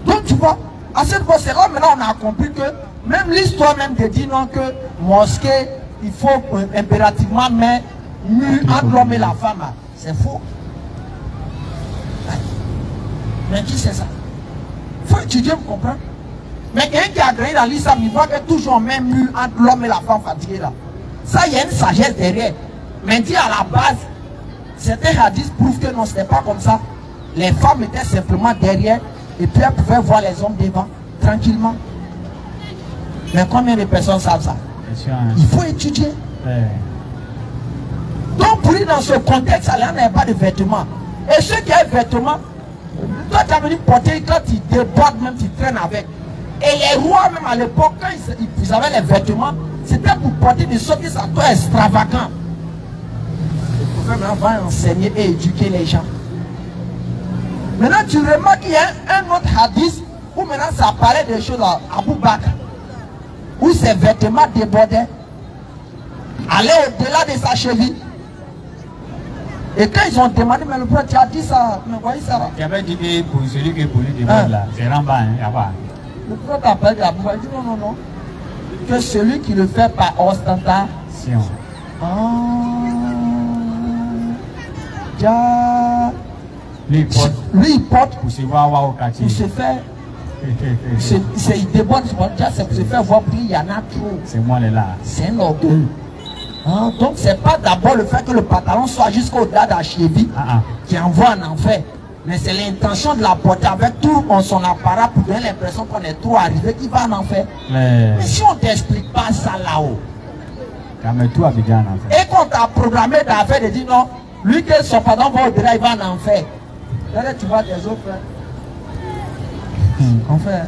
Donc tu vois, à cette fois, c'est là maintenant on a compris que même l'histoire même te dit non que mosquée, il faut impérativement mettre nu entre l'homme et la femme. C'est faux. Mais qui c'est ça? Il faut étudier pour comprendre. Mais quelqu'un qui a grandi dans l'islam, il voit que toujours on met nu entre l'homme et la femme fatiguée là. Ça, il y a une sagesse derrière. Mais dit à la base, certains hadiths prouvent que non, ce n'est pas comme ça. Les femmes étaient simplement derrière et puis elles pouvaient voir les hommes devant, tranquillement. Mais combien de personnes savent ça? Il faut étudier. Donc pour lui, dans ce contexte, il n'y a pas de vêtements. Et ceux qui ont des vêtements, toi tu as venu porter, quand ils débordent même, tu traînes avec. Et les rois même à l'époque, quand ils avaient les vêtements, c'était pour porter des choses qui sont extravagants. Le prophète va enseigner et éduquer les gens. Maintenant tu remarques qu'il y a un autre hadith où maintenant ça parlait des choses à Abu Bakr, où ses vêtements débordaient, allaient au-delà de sa cheville. Et quand ils ont demandé, mais le prophète, tu as dit ça, mais voyez ça. Il avait dit que pour celui qui est pour lui déborde là, c'est Ramba, il n'y a pas. Le prophète a parlé d'Abu Bakr, il dit non. Que celui qui le fait par ostentation. Lui il porte pour se voir au quartier. Pour se faire. Il déborde, c'est pour se faire voir, puis il y en a trop. C'est moi là. C'est un orgueil. Donc c'est pas d'abord le fait que le pantalon soit jusqu'au-delà de la cheville qui envoie en enfer. Mais c'est l'intention de la porter avec tout son apparat pour donner l'impression qu'on est trop arrivé qui va en enfer. Mais si on ne t'explique pas ça là-haut, et qu'on t'a programmé d'affaire de dire non, lui que son pantalon va au-delà, il va en enfer. Là, tu vois des autres frères. Enfer,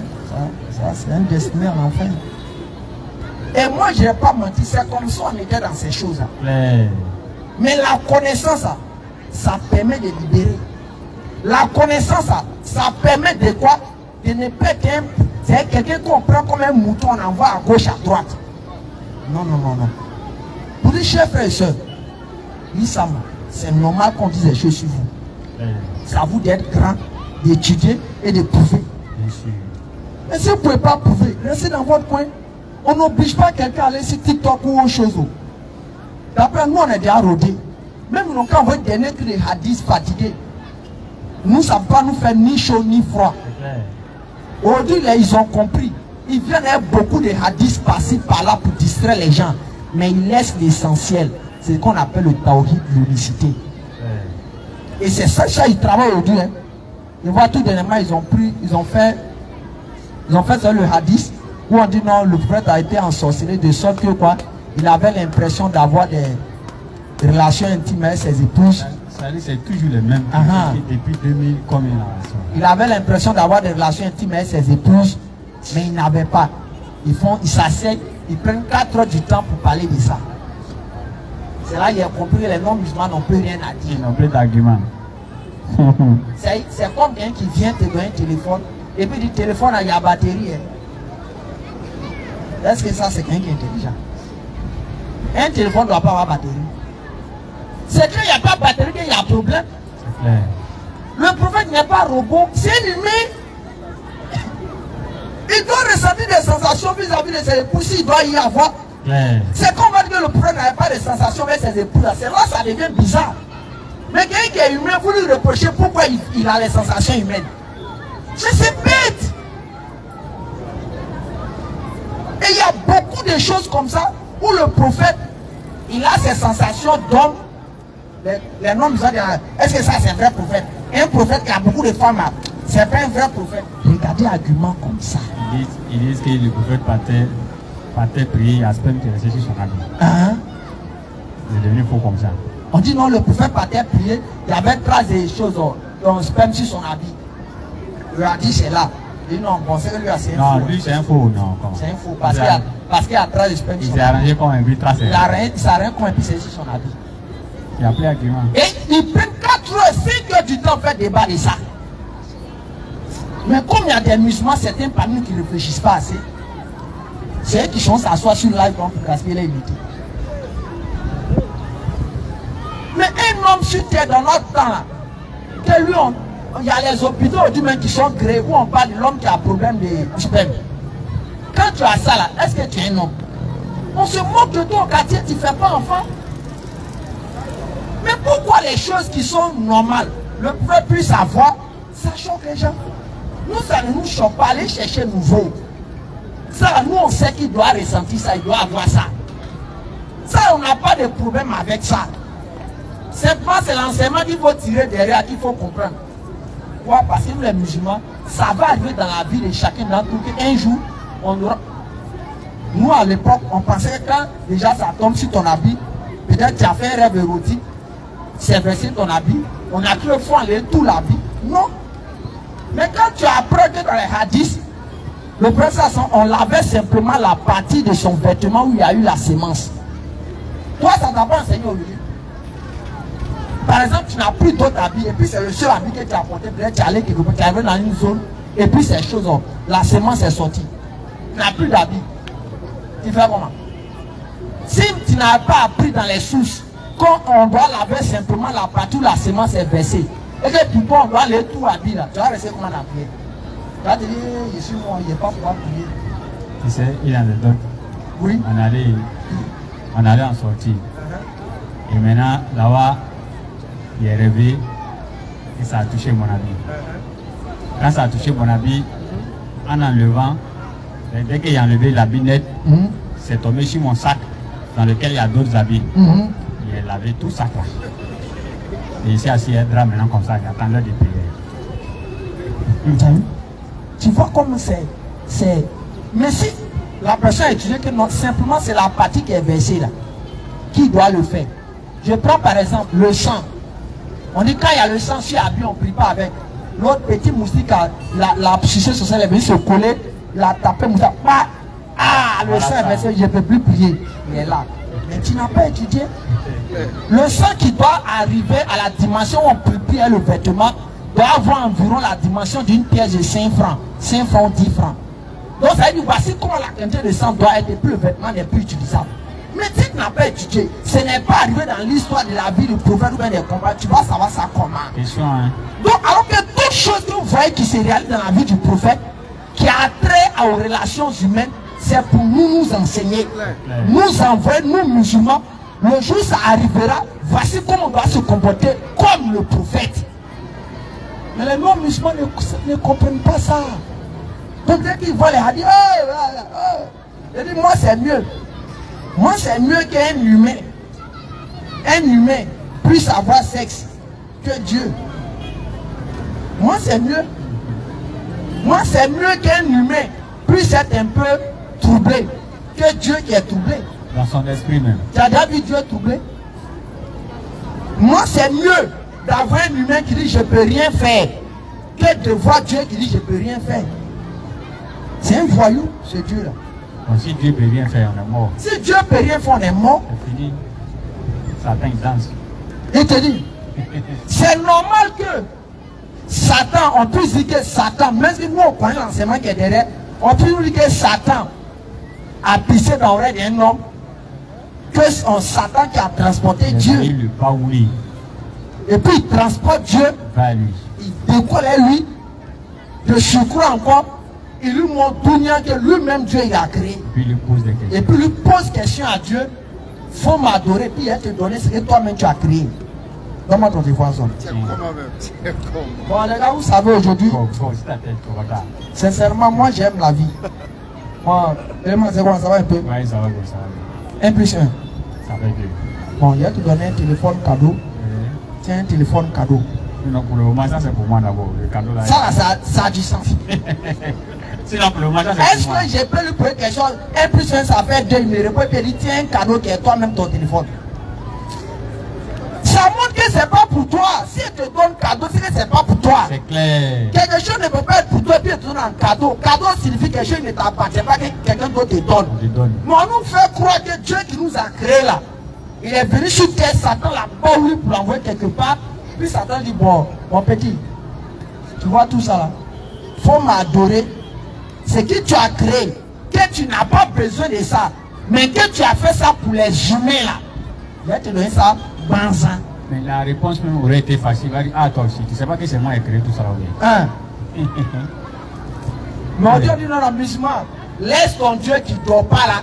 ça c'est un destiné en enfer. Et moi je n'ai pas menti, c'est comme ça on était dans ces choses-là. Mais la connaissance, ça permet de libérer. La connaissance, ça permet de quoi? De ne pas être c'est quelqu'un qu'on prend comme un mouton, on envoie à gauche, à droite. Non. Pour les chers frères et sœurs, c'est normal qu'on dise des choses sur vous. C'est à vous d'être grand, d'étudier et de prouver. Mais si vous ne pouvez pas prouver, restez dans votre coin. On n'oblige pas quelqu'un à aller sur TikTok ou autre chose. D'après nous, on est déjà rodés. Même nous, quand on voit des nègres des hadiths fatigués, nous, ça ne va pas nous faire ni chaud ni froid. Aujourd'hui, ils ont compris. Ils viennent avec beaucoup de hadiths par-ci, par-là pour distraire les gens. Mais ils laissent l'essentiel. C'est ce qu'on appelle le tawhid, l'unicité. Et c'est ça, ils travaillent aujourd'hui. Ils voient tout dernièrement, ils ont fait ça, le hadith, où on dit non, le prophète a été ensorcelé de sorte que quoi, il avait l'impression d'avoir des relations intimes avec ses épouses. C'est toujours les mêmes depuis 2000 combien là. Il avait l'impression d'avoir des relations intimes avec ses épouses, mais il n'avait pas. Ils s'asseyent, ils prennent 4 heures du temps pour parler de ça. C'est là qu'il a compris que les non-musulmans n'ont plus rien à dire. Ils n'ont plus d'arguments. C'est comme quelqu'un qui vient te donner un téléphone et puis du téléphone il y a batterie. Est-ce que ça c'est quelqu'un qui est intelligent? Un téléphone ne doit pas avoir batterie. C'est qu'il n'y a pas de batterie qu'il y a problème. Le prophète n'est pas robot, c'est un humain. Il doit ressentir des sensations vis-à-vis de ses épouses, il doit y avoir. C'est comme on va dire que le prophète n'avait pas de sensations avec ses épouses. C'est là que ça devient bizarre. Mais quelqu'un qui est humain, vous lui reprochez pourquoi il a les sensations humaines. Mais c'est bête. Et il y a beaucoup de choses comme ça où le prophète, il a ses sensations d'homme. Les noms nous ont dit, est-ce que ça c'est un vrai prophète? Un prophète qui a beaucoup de femmes, c'est pas un vrai prophète. Regardez l'argument comme ça. Ils disent que le prophète partait prier à sperme qui restait sur son habit. C'est devenu faux comme ça. On dit non, le prophète partait prier, il y avait trace des choses dans le sperme sur son habit. Le hadith c'est là. Il dit non, bon, c'est lui, c'est un Non, faux. lui c'est un faux, non. C'est un faux. Parce qu'il a trace de spectre. Il s'est arrangé comme un vitre. Il s'est arrangé comme un puis c'est sur son habit. Il a pris argument. Et ils prennent 4 heures, 5 heures du temps pour faire débat de ça. Mais comme il y a des musulmans, certains parmi nous qui ne réfléchissent pas assez, c'est eux qui sont s'asseoir sur le live pour gaspiller les unités. Mais un homme sur terre dans notre temps là, que lui, il y a les hôpitaux aujourd'hui même qui sont créés où on parle de l'homme qui a un problème de sperme. Quand tu as ça là, est-ce que tu es un homme? On se moque de toi au quartier, tu ne fais pas enfant. Mais pourquoi les choses qui sont normales, le peuple puisse savoir, ça choque les gens? Nous, ça ne nous choque pas, aller chercher nouveau. Ça, nous, on sait qu'il doit ressentir ça, il doit avoir ça. Ça, on n'a pas de problème avec ça. Simplement, c'est l'enseignement qu'il faut tirer derrière, qu'il faut comprendre. Pourquoi? Parce que nous, les musulmans, ça va arriver dans la vie de chacun d'entre nous qu'un jour, on aura... Nous, à l'époque, on pensait que quand déjà ça tombe sur ton habit, peut-être tu as fait un rêve érotique, c'est versé ton habit, on a cru qu'il faut enlever tout l'habit. Non. Mais quand tu apprends que dans les hadiths, le prophète, on lavait simplement la partie de son vêtement où il y a eu la sémence. Toi, ça ne t'a pas enseigné aujourd'hui. Par exemple, tu n'as plus d'autres habits, et puis c'est le seul habit que tu as porté, peut-être tu es allé quelque part, tu es arrivé dans une zone, et puis ces choses, la sémence est sortie. Tu n'as plus d'habits. Tu fais comment? Si tu n'as pas appris dans les sources, quand on doit laver simplement la partie où la sémence est versée, et que pour toi on doit aller tout habiller là, tu vas rester comment la prière? Tu vas te dire, je suis moi, il n'y a pas pouvoir prier. Tu sais, il y a des autres. Oui. On allait en sortie. Et maintenant, là-bas, il est rêvé et ça a touché mon habit. Quand ça a touché mon habit, en enlevant, dès qu'il a enlevé l'habit net, c'est tombé sur mon sac dans lequel il y a d'autres habits. Il a lavé tout ça. Et ici, assis, il drame maintenant comme ça, il attend l'heure de payer. Tu vois comme c'est. Mais si la personne a étudié que non, simplement c'est la partie qui est versée là, qui doit le faire. Je prends par exemple le sang. On dit quand il y a le sang sur l'habit, on ne prie pas avec. L'autre petit moustique, la psyché sociale est venue se coller, la taper, moustique. Ah, le sang est versé, je ne peux plus prier. Il est là. Mais tu n'as pas étudié. Le sang qui doit arriver à la dimension où on peut plier le vêtement doit avoir environ la dimension d'une pièce de 5 francs. 5 francs ou 10 francs. Donc ça veut dire, voici comment la quantité de sang doit être et puis le vêtement n'est plus utilisable. Mais si tu n'as pas étudié, ce n'est pas arrivé dans l'histoire de la vie du prophète ou bien des combats, tu vas savoir ça comment. Question, hein? Donc alors que toutes choses que vous voyez qui se réalisent dans la vie du prophète, qui a trait aux relations humaines, c'est pour nous enseigner. Nous envoyer, nous musulmans, le jour où ça arrivera, voici comment on doit se comporter comme le prophète. Mais les non-musulmans ne comprennent pas ça. Donc dès qu'ils voient les hadiths, ils disent moi c'est mieux. Moi c'est mieux qu'un humain. Un humain puisse avoir sexe que Dieu. Moi c'est mieux. Moi c'est mieux qu'un humain puisse être un peu troublé que Dieu qui est troublé. Dans son esprit même. Tu as déjà vu Dieu troublé? Moi c'est mieux d'avoir un humain qui dit je ne peux rien faire que de voir Dieu qui dit je ne peux rien faire. C'est un voyou ce Dieu là. Bon, si Dieu ne peut rien faire, on est mort. Si Dieu ne peut rien faire, on est mort. C'est fini. Satan il danse. Il te dit, c'est normal que Satan, on peut dire que Satan, même si nous on connaît l'enseignement qui est derrière, on peut nous dire que Satan a pissé dans l'oreille d'un homme, que c'est Satan qui a transporté Dieu. Il le baouli. Et puis il transporte Dieu, Va lui. il décolle lui, de surcroît encore, il lui montre Dunia que lui-même Dieu il a créé. Et puis il lui pose des questions. Et puis il lui pose question à Dieu, faut m'adorer, puis il va te donner ce que toi-même tu as créé. Donne-moi ton téléphone. Bon les gars, vous savez aujourd'hui, sincèrement moi j'aime la vie. Moi, c'est quoi, ça va un peu? Oui, ça va bien, ça va bien. 1 plus 1. Ça va bien. Bon, il va te donner un téléphone cadeau. Tiens, un téléphone cadeau. Non, pour le moment, ça c'est pour moi d'abord. Le cadeau là. Ça a du sens. Sinon, pour le moment, ça c'est Est-ce pour moi. que j'ai pu lui poser quelque chose? 1 plus 1, ça fait 2. Il me répond et dit tiens, un cadeau qui est toi-même ton téléphone. Ça montre que c'est pas pour toi. Si elle te donne cadeau, c'est que c'est pas pour toi. C'est clair. Quelque chose ne peut pas être pour toi, puis elle te donne un cadeau. Cadeau signifie que quelque chose ne t'appartient pas, que quelqu'un d'autre te donne. On te donne. Mais on nous fait croire que Dieu qui nous a créés là, il est venu sur terre, Satan l'a pas voulu pour l'envoyer quelque part. Puis Satan dit, bon, mon petit, tu vois tout ça là, faut m'adorer. Ce que tu as créé, que tu n'as pas besoin de ça, mais que tu as fait ça pour les humains là. Je vais te donner ça, banzan. Mais la réponse même aurait été facile. Il va dire, ah toi aussi, tu sais pas que c'est moi qui ai créé tout ça là. Hein? Mais on dit dans la musulman, laisse ton Dieu qui ne dort pas là.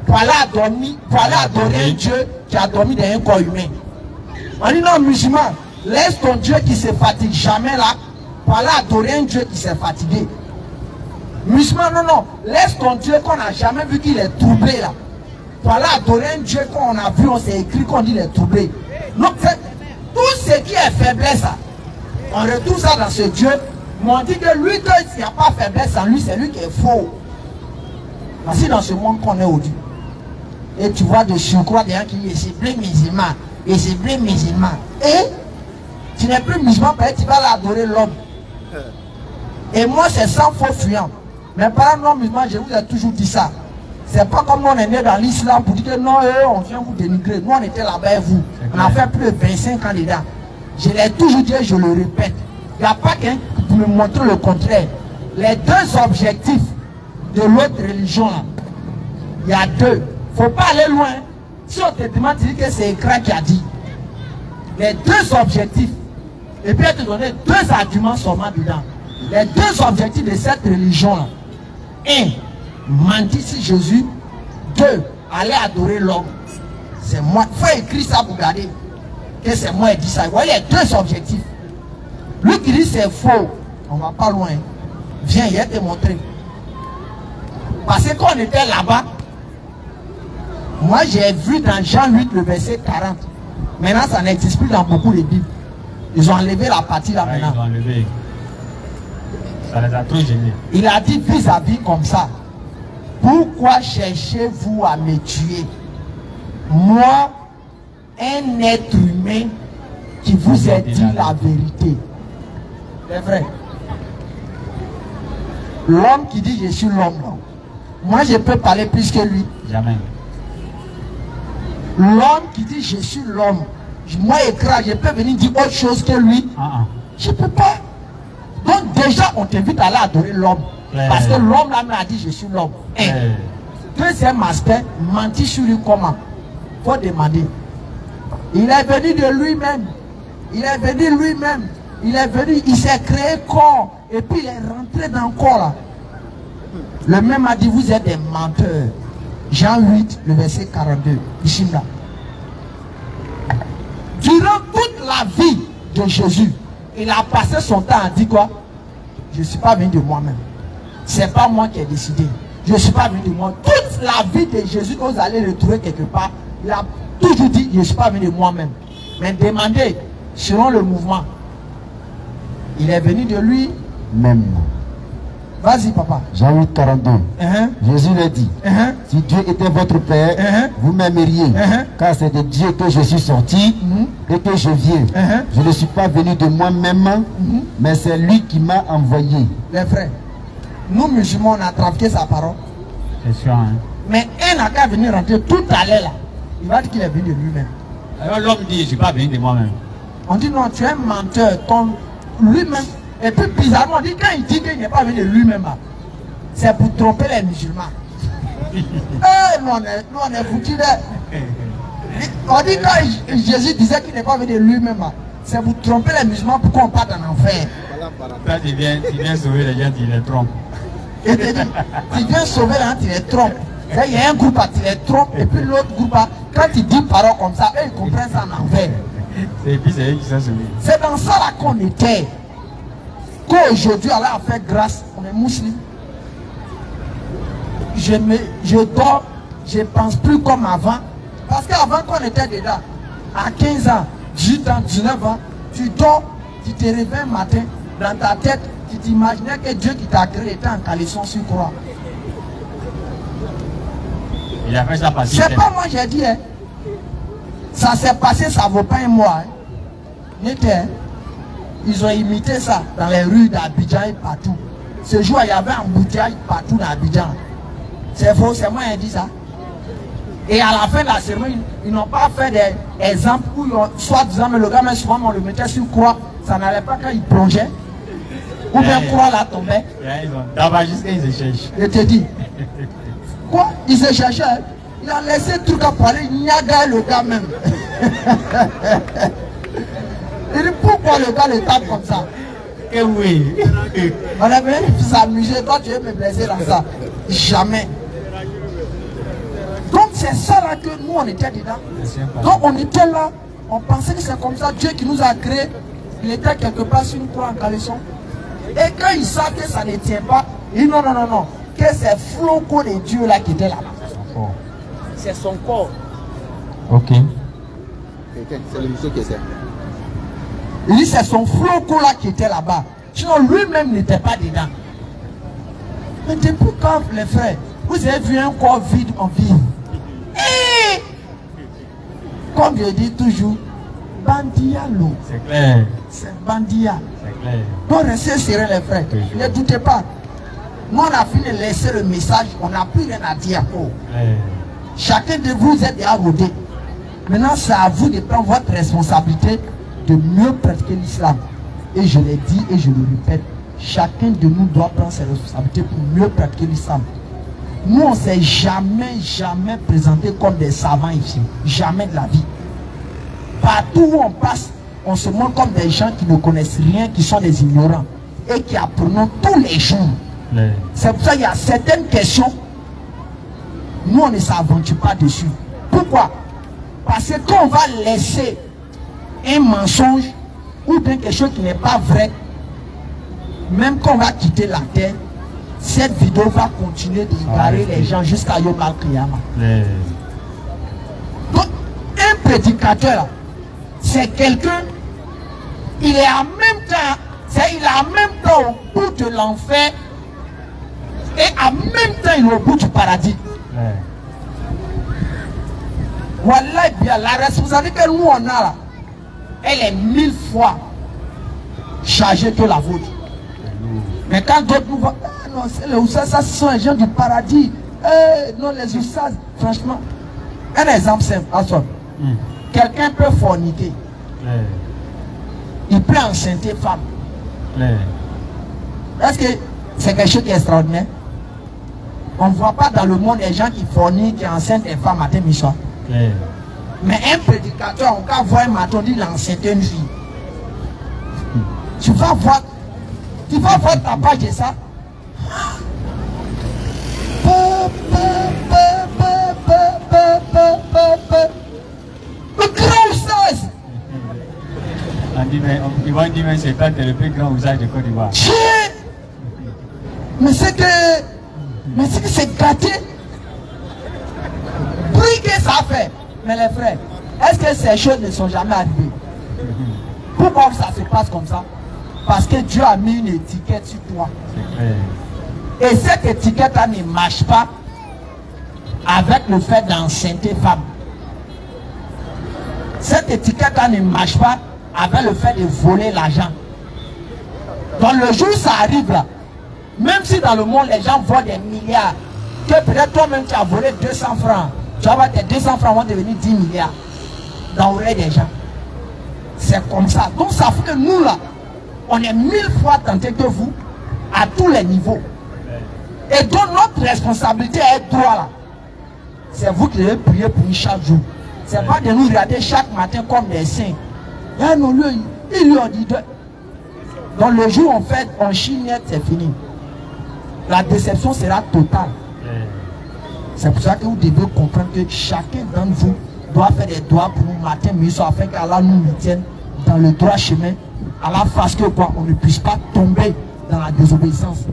Pour aller adorer un Dieu qui a dormi dans un corps humain. On dit non, musulman, laisse ton Dieu qui ne se fatigue jamais là. Pour aller adorer un Dieu qui s'est fatigué. Musulman, non, non, laisse ton Dieu qu'on n'a jamais vu qu'il est troublé là. Pour aller adorer un Dieu qu'on a vu, on s'est écrit qu'on dit qu'il est troublé. Donc, tout ce qui est faiblesse, on retrouve ça dans ce Dieu. Mais on dit que lui, il n'y a pas faiblesse en lui, c'est lui qui est faux. Voici dans ce monde qu'on est aujourd'hui. Et tu vois de surcroît des gens qui disent c'est blé musulman, et c'est blé musulman. Et tu n'es plus musulman, tu vas l'adorer l'homme. Et moi, c'est sans faux fuyant. Mais par non musulman, je vous ai toujours dit ça. C'est pas comme nous on est né dans l'islam pour dire que non, on vient vous dénigrer. Nous on était là-bas et vous. On a fait plus de 25 candidats. Je l'ai toujours dit et je le répète. Il n'y a pas qu'un pour me montrer le contraire. Les deux objectifs de l'autre religion là, il y a deux. Il ne faut pas aller loin. Si on te demande, tu dis que c'est Écran qui a dit. Les deux objectifs. Et puis elle te donner deux arguments seulement dedans. Les deux objectifs de cette religion là. Un, mentir sur Jésus. Deux, aller adorer l'homme. C'est moi. Il faut écrire ça pour garder que c'est moi qui dis ça. Vous voyez les deux objectifs. Lui qui dit c'est faux, on va pas loin. Viens, il va te montrer. Parce que quand on était là-bas, moi j'ai vu dans Jean 8 le verset 40. Maintenant ça n'existe plus dans beaucoup de Bibles. Ils ont enlevé la partie là maintenant. Ils ont enlevé. Ça les a trop gênés. Il a dit vis-à-vis comme ça. Pourquoi cherchez-vous à me tuer? Moi, un être humain qui vous a dit la vérité. C'est vrai. L'homme qui dit je suis l'homme. Moi je peux parler plus que lui. Jamais. L'homme qui dit je suis l'homme. Moi Écran, je peux venir dire autre chose que lui. Je ne peux pas. Donc déjà on t'invite à aller adorer l'homme. Parce que l'homme là m'a dit je suis l'homme. Deuxième aspect, mentir sur lui comment? Il faut demander. Il est venu de lui-même. Il est venu lui-même. Il est venu, il s'est créé corps. Et puis il est rentré dans le corps là. Le même a dit vous êtes des menteurs. Jean 8, le verset 42. Ici là. Durant toute la vie de Jésus, il a passé son temps à dire quoi? Je ne suis pas venu de moi-même. Ce n'est pas moi qui ai décidé. Je ne suis pas venu de moi. Toute la vie de Jésus, quand vous allez le trouver quelque part, il a toujours dit, je ne suis pas venu de moi-même. Mais demandez, selon le mouvement, il est venu de lui-même. Vas-y, papa. Jean 8, 42. Jésus lui dit, si Dieu était votre Père, vous m'aimeriez, car c'est de Dieu que je suis sorti et que je viens. Je ne suis pas venu de moi-même, mais c'est lui qui m'a envoyé. Les frères, nous musulmans, on a trafiqué sa parole. C'est sûr, hein. Mais un n'a qu'à venir rentrer tout à l'heure là. Il va dire qu'il est venu de lui-même. Alors l'homme dit, je ne suis pas venu de moi-même. On dit non, tu es un menteur, lui-même. Et puis bizarrement, on dit quand il dit qu'il n'est pas venu de lui-même, c'est pour tromper les musulmans. Nous on est foutus là. On dit quand Jésus disait qu'il n'est pas venu de lui-même, c'est pour tromper les musulmans pour qu'on parte en enfer. Toi tu viens sauver les gens, tu les trompes. Et tu dis, tu viens sauver les gens, tu les trompes. Il y a un groupe, tu les trompes, et puis l'autre groupe, quand tu dis parole comme ça, eux ils comprennent ça en enfer. Et puis c'est eux qui sont sauvés. C'est dans ça là qu'on était. Qu'aujourd'hui, Allah a fait grâce, on est musulmans. Je dors, je ne pense plus comme avant. Parce qu'avant qu'on était dedans, à 15 ans, 18 ans, 19 ans, tu dors, tu te réveilles un matin, dans ta tête, tu t'imaginais que Dieu qui t'a créé était en caleçon sur croix. Il a fait ça passer. C'est pas moi j'ai dit, hein. Ça s'est passé, ça ne vaut pas un mois. Hein. Ils ont imité ça dans les rues d'Abidjan et partout. Ce jour, il y avait un embouteillage partout dans Abidjan. C'est faux, c'est moi qui ai dit ça. Et à la fin de la cérémonie, ils n'ont pas fait des exemples où, soit disant, mais le gars, mais souvent, on le mettait sur croix, ça n'allait pas quand il plongeait. Ou bien croix là tombait. D'abord, jusqu'à ils se cherchent. Je te dis. Quoi? Il se cherchait. Il a laissé le truc à parler, il niaga le gars même. Il dit pourquoi le gars le tape comme ça? Que oui. On est venu s'amuser, toi tu veux me blesser dans ça. Jamais. Donc c'est ça là que nous on était dedans. Donc on était là, on pensait que c'est comme ça, Dieu qui nous a créés, il était quelque part sur une croix en caleçon. Et quand il sait que ça ne tient pas, il dit non, non, non, non, que c'est flocon de Dieu là qui était là. C'est son corps. Ok. C'est le monsieur qui est. Il dit c'est son flocon là qui était là-bas. Sinon lui-même n'était pas dedans. Mais depuis quand les frères, vous avez vu un corps vide en vie? Et comme je dis toujours, bandia l'eau. C'est clair. C'est bandia. C'est clair. Donc restez sérieux les frères. Ne doutez pas. Nous on a fini de laisser le message, on n'a plus rien à dire. Oh. Chacun de vous êtes déjà rodé. Maintenant c'est à vous de prendre votre responsabilité de mieux pratiquer l'islam. Et je l'ai dit et je le répète, chacun de nous doit prendre ses responsabilités pour mieux pratiquer l'islam. Nous on ne s'est jamais présenté comme des savants ici. Jamais de la vie. Partout où on passe, on se montre comme des gens qui ne connaissent rien, qui sont des ignorants. Et qui apprenons tous les jours. C'est pour ça qu'il y a certaines questions, nous on ne s'aventure pas dessus. Pourquoi? Parce que quand on va laisser un mensonge ou bien quelque chose qui n'est pas vrai, même quand on va quitter la terre, cette vidéo va continuer d'égarer les gens jusqu'à Yom Al-Qiyama. Donc, un prédicateur, c'est quelqu'un, il est en même temps, il est en même temps au bout de l'enfer et en même temps il est au bout du paradis. Voilà, bien, la responsabilité que nous on a là, elle est 1000 fois chargée que la vôtre. Mais quand d'autres nous voient, ah non, les oussas, ça ce sont les gens du paradis. Non, les oussas, franchement. Un exemple simple, quelqu'un peut forniquer. Il peut enceinter femme. Est-ce que c'est quelque chose qui est extraordinaire? On ne voit pas dans le monde les gens qui forniquent, qui enceintent les femmes matin, mi soir. Mais un prédicateur, on peut voir un matin, il enceinter une fille. Tu vas voir ta page de ça. Le grand oustaz. Ils vont dire que c'est pas le plus grand oustaz de Côte d'Ivoire. Mais c'est que c'est gâté. Bruit que ça fait. Mais les frères, est-ce que ces choses ne sont jamais arrivées? Pourquoi ça se passe comme ça? Parce que Dieu a mis une étiquette sur toi. Et cette étiquette-là ne marche pas avec le fait d'enceinter femme. Cette étiquette-là ne marche pas avec le fait de voler l'argent. Dans le jour où ça arrive là, même si dans le monde les gens volent des milliards, que peut-être toi-même tu as volé 200 francs, tu vas voir tes 200 francs vont devenir 10 milliards dans l'oreille des gens. C'est comme ça. Donc ça fait que nous là, on est 1000 fois tentés que vous, à tous les niveaux. Et donc notre responsabilité à être droit là, c'est vous qui devez prier pour nous chaque jour. C'est pas de nous regarder chaque matin comme des saints. Ah non, lui, il lui a dit de... Dans le jour où on chie net, c'est fini. La déception sera totale. C'est pour ça que vous devez comprendre que chacun d'entre vous doit faire des doigts pour nous matin, mais afin qu'Allah nous tienne dans le droit chemin. Allah fasse que quoi, on ne puisse pas tomber dans la désobéissance.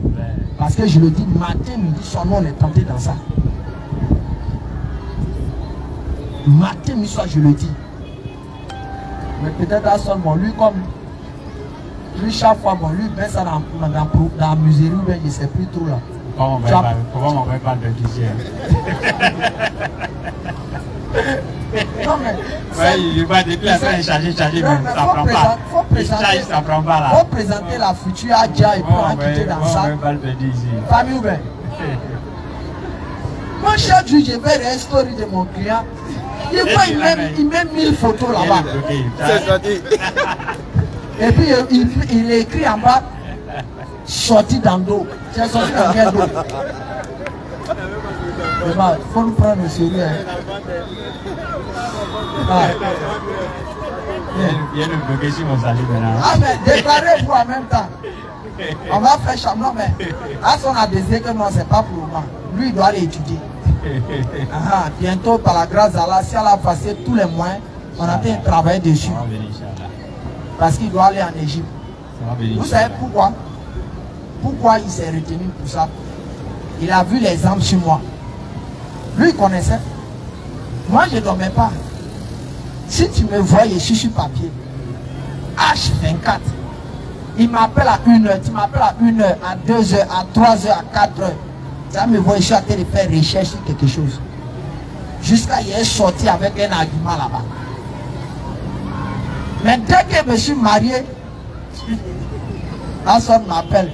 Parce que je le dis, matin, midi, soir, nous on est tenté dans ça. Matin, midi, soir, je le dis. Mais peut-être à seulement lui, comme lui, chaque fois, bon, lui, ben ça dans la muserie, ben, je ne sais plus trop là. Comment on va pas de DJ? Non, mais Ouais, il va depuis en train de charger, mais ça prend pas. Il charge, ça prend pas là. Faut présenter la future Adja et puis on va quitter dans ça. Famille ou bien. Moi, chaque jour, je vais les stories de mon client. Il met 1000 photos là-bas. Et puis, il écrit en bas, sorti dans l'eau. C'est sorti dans quel dos? Il faut nous prendre au sérieux. Viens nous bloquer sur mon salut maintenant. Ah, mais déclarez-vous en même temps. On va faire chambre, mais là, on a décidé que non, c'est pas pour le moment. Lui, il doit aller étudier. Bientôt, par la grâce d'Allah, si elle a passé tous les moyens, on a fait travailler dessus. Parce qu'il doit aller en Égypte. Vous savez pourquoi? Pourquoi il s'est retenu pour ça? Il a vu l'exemple sur moi. Lui, il connaissait. Moi, je ne dormais pas. Si tu me voyais, je suis sur papier. H24. Il m'appelle à 1h, tu m'appelles à 1h, à 2h, à 3h, à 4h. Ça me voit, je suis en train de faire recherche sur quelque chose. Jusqu'à il est sorti avec un argument là-bas. Mais dès que je me suis marié, Hassan m'appelle.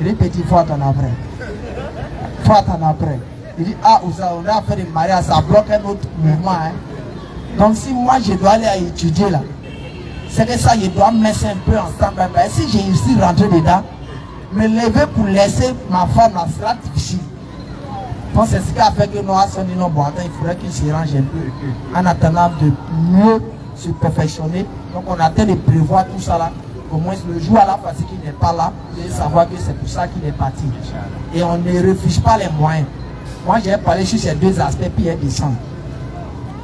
Il dit, petit, faut attendre après. Faut attendre après. Il dit, ah, on a fait des mariages, ça bloque un autre mouvement. Hein. Donc si moi je dois aller à étudier là, c'est que ça, je dois me mettre un peu ensemble. Si j'ai réussi à rentrer dedans, me lever pour laisser ma femme, ça sera difficile. Donc c'est ce qui a fait que nous avons dit non, bon, attends, il faudrait qu'il se range un peu en attendant de mieux se perfectionner. Donc on a de prévoir tout ça là. Au moins le jour à la fois qu'il n'est pas là, vous allez savoir que c'est pour ça qu'il est parti. Et on ne refuse pas les moyens. Moi j'ai parlé sur ces deux aspects, puis il descend.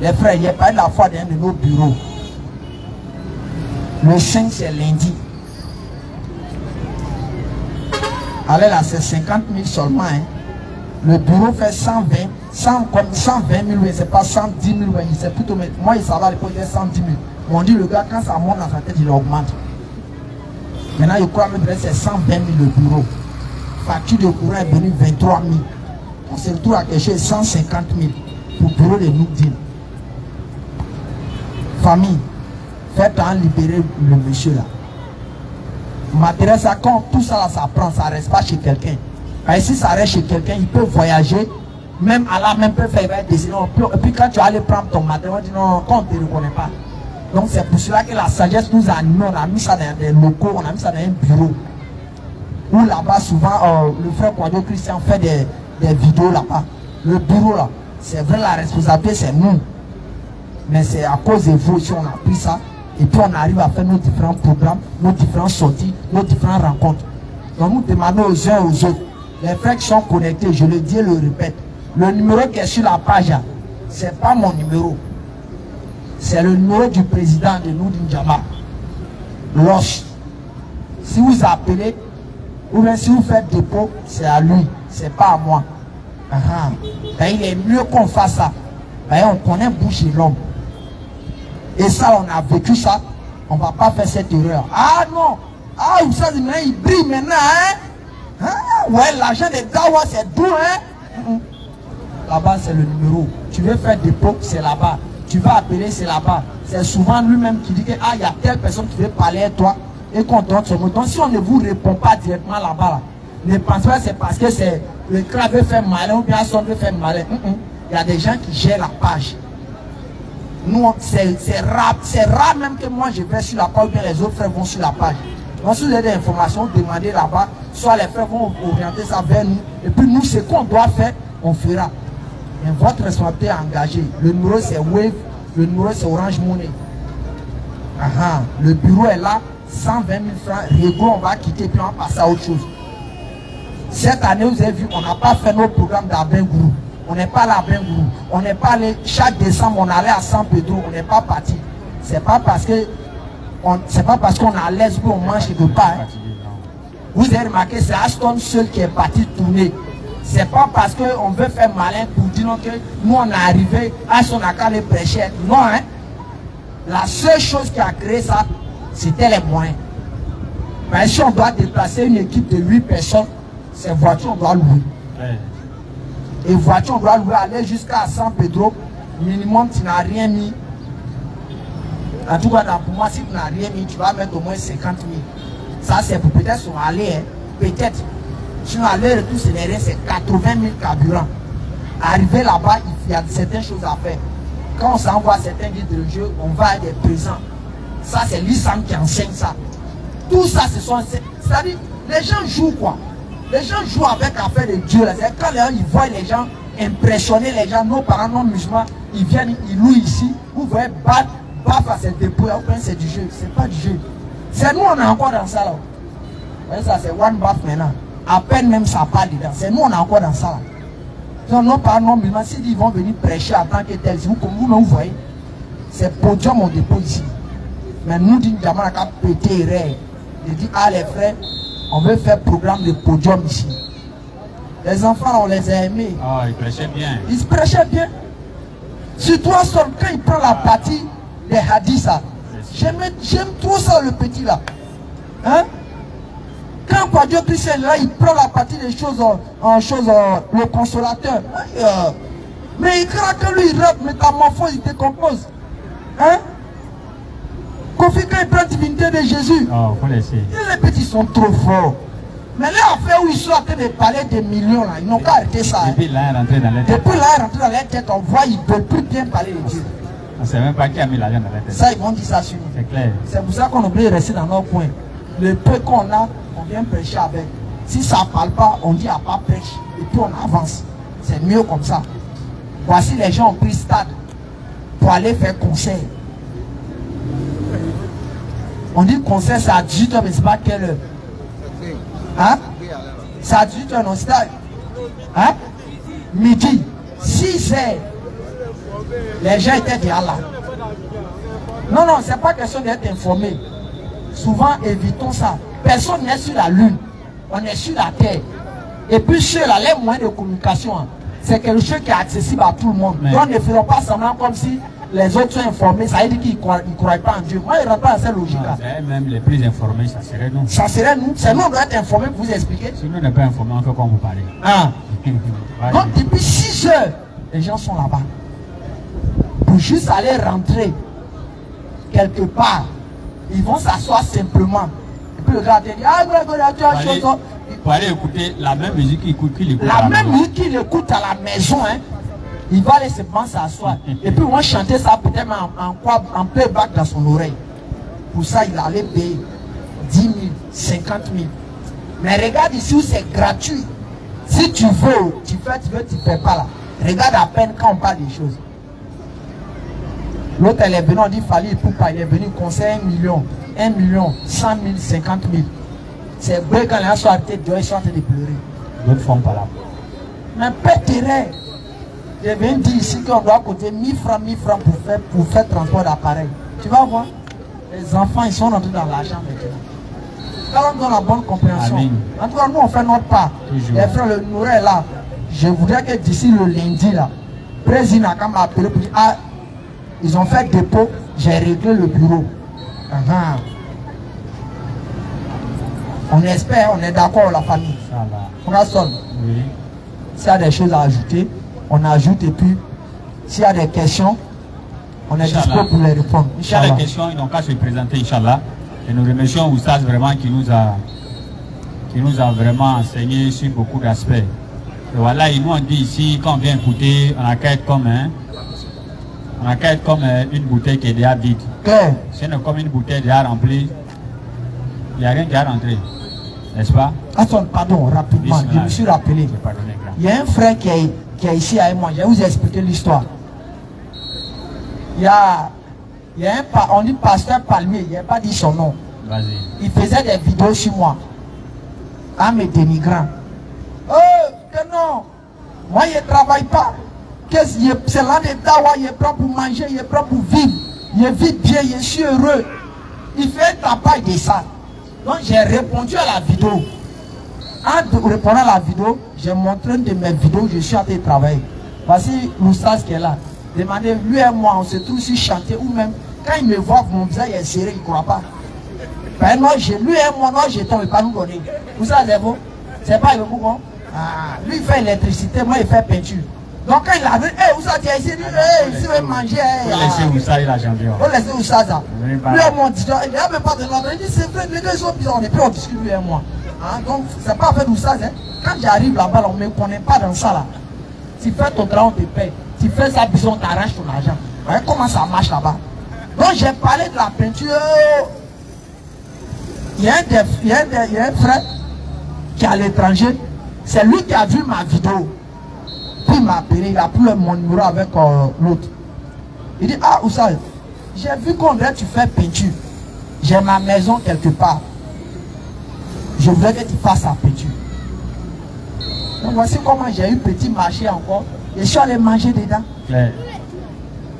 Les frères, il n'y a pas de la fois d'un de nos bureaux. Le 5 c'est lundi. Allez là, c'est 50 000 seulement. Hein. Le bureau fait 120 000, c'est pas 110 000, c'est plutôt, moi il savait à l'époque, il 110 000. On dit le gars, quand ça monte dans sa tête, il augmente. Maintenant, je crois que c'est 120 000 le bureau. Facture de courant est venue 23 000. On se retrouve à quelque chose 150 000 pour le bureau de Noukdin. Famille, faites en libérer le monsieur là. Matériel, ça, quand tout ça là, ça prend, ça ne reste pas chez quelqu'un. Et si ça reste chez quelqu'un, il peut voyager, même Allah même peut faire des décisions. Et puis quand tu vas aller prendre ton matériel, on dit non, quand on ne te reconnaît pas. Donc c'est pour cela que la sagesse nous a animés, on a mis ça dans des locaux, on a mis ça dans un bureau. Où là-bas souvent, le frère Kouado Christian fait des vidéos là-bas. Le bureau là, c'est vrai la responsabilité c'est nous. Mais c'est à cause de vous si on a pris ça. Et puis on arrive à faire nos différents programmes, nos différentes sorties, nos différentes rencontres. Donc nous demandons aux uns et aux autres. Les frères qui sont connectés, je le dis et le répète. Le numéro qui est sur la page, ce n'est pas mon numéro. C'est le numéro du président de Noukdin Jama. Loche. Si vous appelez, ou bien si vous faites dépôt, c'est à lui, c'est pas à moi. Il est mieux qu'on fasse ça. On connaît bouche et l'homme. Et ça, on a vécu ça. On ne va pas faire cette erreur. Ah non! Ah, ça, il brille maintenant, hein? Ouais, l'argent des Dawa, c'est doux, hein? Là-bas, c'est le numéro. Tu veux faire dépôt, c'est là-bas. Tu vas appeler, c'est là-bas. C'est souvent lui-même qui dit que il y a telle personne qui veut parler à toi et qu'on donne son mot. Donc si on ne vous répond pas directement là-bas, là, ne pensez pas que c'est parce que c'est le crabe veut faire malin ou bien son veut faire malin. Il y a des gens qui gèrent la page. Nous, c'est rare même que moi je vais sur la page ou bien les autres frères vont sur la page. Donc si vous avez des informations, demandez là-bas, soit les frères vont orienter ça vers nous. Et puis nous, ce qu'on doit faire, on fera. Mais votre responsabilité est engagée. Le numéro c'est Wave, le numéro c'est Orange Money. Le bureau est là, 120 000 francs. Régo, on va quitter puis on va passer à autre chose. Cette année, vous avez vu, on n'a pas fait nos programmes d'Abengourou. On n'est pas là à Bengourou. On n'est pas allé, chaque décembre, on allait à San Pedro, on n'est pas parti. C'est pas parce que c'est pas parce qu'on a l'aise qu'on mange quelque part. Hein. Vous avez remarqué, c'est Aston seul qui est parti tourner. C'est pas parce qu'on veut faire malin pour dire que nous on est arrivé, Aston a qu'à les prêcher. Non, hein. La seule chose qui a créé ça, c'était les moyens. Mais si on doit déplacer une équipe de 8 personnes, ces voitures on doit louer. Ouais. Et voiture on doit louer, aller jusqu'à San Pedro, minimum tu n'as rien mis. En tout cas, pour moi, si tu n'as rien mis, tu vas mettre au moins 50 000. Ça, c'est pour peut-être son aller, hein. Peut-être. Sinon, à l'heure et tout, c'est rien, c'est 80 000 carburants. Arriver là-bas, il y a certaines choses à faire. Quand on s'envoie certains guides religieux, on va à des présents. Ça, c'est l'islam qui enseigne ça. Tout ça, ce sont... C'est-à-dire, les gens jouent quoi? Les gens jouent avec l'affaire de Dieu. C'est quand les gens, ils voient les gens impressionner les gens, nos parents non musulmans, ils viennent, ils louent ici. Vous voyez, baf à cette dépôt, c'est du jeu. C'est pas du jeu. C'est nous, on est encore dans ça là. Vous voyez ça, c'est one bath maintenant. À peine même ça part dedans. C'est nous, on est encore dans ça là. Donc, nos parents non musulmans, s'ils vont venir prêcher en tant que tel, comme vous voyez, c'est podium au dépôt ici. Mais nous, d'une diamant, on a pété rêve. Je dis, ah les frères, on veut faire programme de podium ici. Les enfants, on les a aimés. Ah, ils prêchaient bien. Ils prêchaient bien. Surtout quand il prend la partie des hadiths, j'aime trop ça, le petit là. Hein? Quand quoi Dieu Christ est là, il prend la partie des choses le consolateur. Mais il craque que lui, il rate, métamorphose, il décompose. Hein? Kofi, quand il prend la divinité de Jésus, oh, faut laisser. Les petits sont trop forts. Mais là, affaire où ils sont en train de parler des millions, là, ils n'ont qu'à arrêter ça. Depuis là, il est rentré dans les têtes. Depuis là, il est rentré dans les têtes, on voit, ils ne veulent plus bien parler de Dieu. On ne sait même pas qui a mis l'argent dans la tête. Ça, ils vont dire ça sur nous. C'est clair. C'est pour ça qu'on oublie de rester dans nos coins. Le peu qu'on a, on vient prêcher avec. Si ça ne parle pas, on dit à pas prêche. Et puis on avance. C'est mieux comme ça. Voici les gens ont pris stade pour aller faire concert. On dit concert, c'est à 18h, mais c'est pas quelle heure. Hein? C'est à 18h, non, stade. Hein? Midi, 6h. Les gens étaient déjà là. Non, non, c'est pas question d'être informé. Souvent, évitons ça. Personne n'est sur la lune. On est sur la terre. Et puis, ceux-là, les moyens de communication, hein, c'est quelque chose qui est accessible à tout le monde. Donc, ne faisons pas semblant comme si les autres sont informés. Ça veut dire qu'ils ne croient pas en Dieu. Moi, je ne rentre pas dans cette logique-là. Même les plus informés, ça serait nous. Ça serait nous. C'est nous, on doit être informés pour vous expliquer. Si nous n'est pas informés, on fait comme vous parlez. Ah. Donc, depuis 6 heures, les gens sont là-bas. Pour juste aller rentrer quelque part, ils vont s'asseoir simplement. Et puis le gars te dit, ah, tu as chose. Pour aller écouter la même musique qu'il écoute. La même musique qu'il écoute à la maison, hein. Il va aller simplement s'asseoir. Et puis ils vont chanter ça peut-être en playback dans son oreille. Pour ça, il allait payer 10 000, 50 000. Mais regarde ici où c'est gratuit. Si tu veux, tu ne fais pas là. Regarde à peine quand on parle des choses. L'autre, elle est venue, on dit Fali pour pas, il est venu conseiller 1 million, 1 million, 100 000, 50 000. C'est vrai quand les gens sont arrêtés de Dieu, ils sont en train de pleurer. D'autres font pas là. Mais pétéré, je viens dire ici qu'on doit coûter 1000 francs pour faire transport d'appareil. Tu vas voir, les enfants, ils sont rentrés dans l'argent maintenant. Quand on donne la bonne compréhension. Amen. En tout cas, nous, on fait notre part. Toujours. Les frères, le Nouré est là. Je voudrais que d'ici le lundi, là, président a quand même appelé pour dire, ah, ils ont fait dépôt, j'ai réglé le bureau. On espère, on est d'accord la famille. On a sonne. Oui. S'il y a des choses à ajouter, on ajoute et puis s'il y a des questions, on est dispo pour les répondre. S'il y a des questions, ils n'ont qu'à se présenter, Inch'Allah. Et nous remercions Oustaz vraiment qui nous a vraiment enseigné sur beaucoup d'aspects. Et voilà, ils nous ont dit ici, quand on vient écouter, on a qu'à être comme une bouteille qui est déjà vide. C'est comme une bouteille déjà remplie. Il n'y a rien qui a rentré. N'est-ce pas? Attends, pardon, rapidement, je me suis rappelé. Il y a un frère qui est ici avec moi. Je vais vous expliquer l'histoire. Il y a on dit pasteur Palmier, il n'a pas dit son nom. Il faisait des vidéos sur moi. En me dénigrant. Que non, moi je ne travaille pas. C'est là des dawa, il est prêt pour manger, il est prêt pour vivre. Il vit bien, je suis heureux. Il fait un travail de ça. Donc j'ai répondu à la vidéo. En répondant à la vidéo, j'ai montré une de mes vidéos, je suis en train de travailler. Voici l'oustaz qui est là. Demandez, lui et moi, on se trouve sur chantier ou même, quand il me voit, mon visage est serré, il ne croit pas. Ben non, lui et moi, non, je ne tombe pas nous donner. Vous savez, c'est pas le bon. Ah, lui il fait électricité, moi il fait peinture. Donc quand il a vu, hey, où ça tu as ici, hey, ici, on va manger. Faut laisser Oussa et la champion. Faut laisser Oussa ça. Oui, Lui, on dit, il n'y a même pas de l'ordre. Il dit, c'est vrai, les gars, ils sont bizarres. Et puis on discute lui et moi. Hein? Donc, c'est pas fait Oussa. Hein? Quand j'arrive là-bas, on ne me connaît pas dans ça là. Tu fais ton travail, on te paye. Tu fais ça, bison, t'arraches ton argent. Vous voyez comment ça marche là-bas. Donc j'ai parlé de la peinture. Il y a un frère qui est à l'étranger. C'est lui qui a vu ma vidéo. Puis il m'a appelé, il a pris mon numéro avec l'autre. Il dit, ah Oussa, j'ai vu qu'on dirait que tu fais peinture. J'ai ma maison quelque part. Je voudrais que tu fasses la peinture. Donc voici comment j'ai eu petit marché encore. Et je suis allé manger dedans. Claire.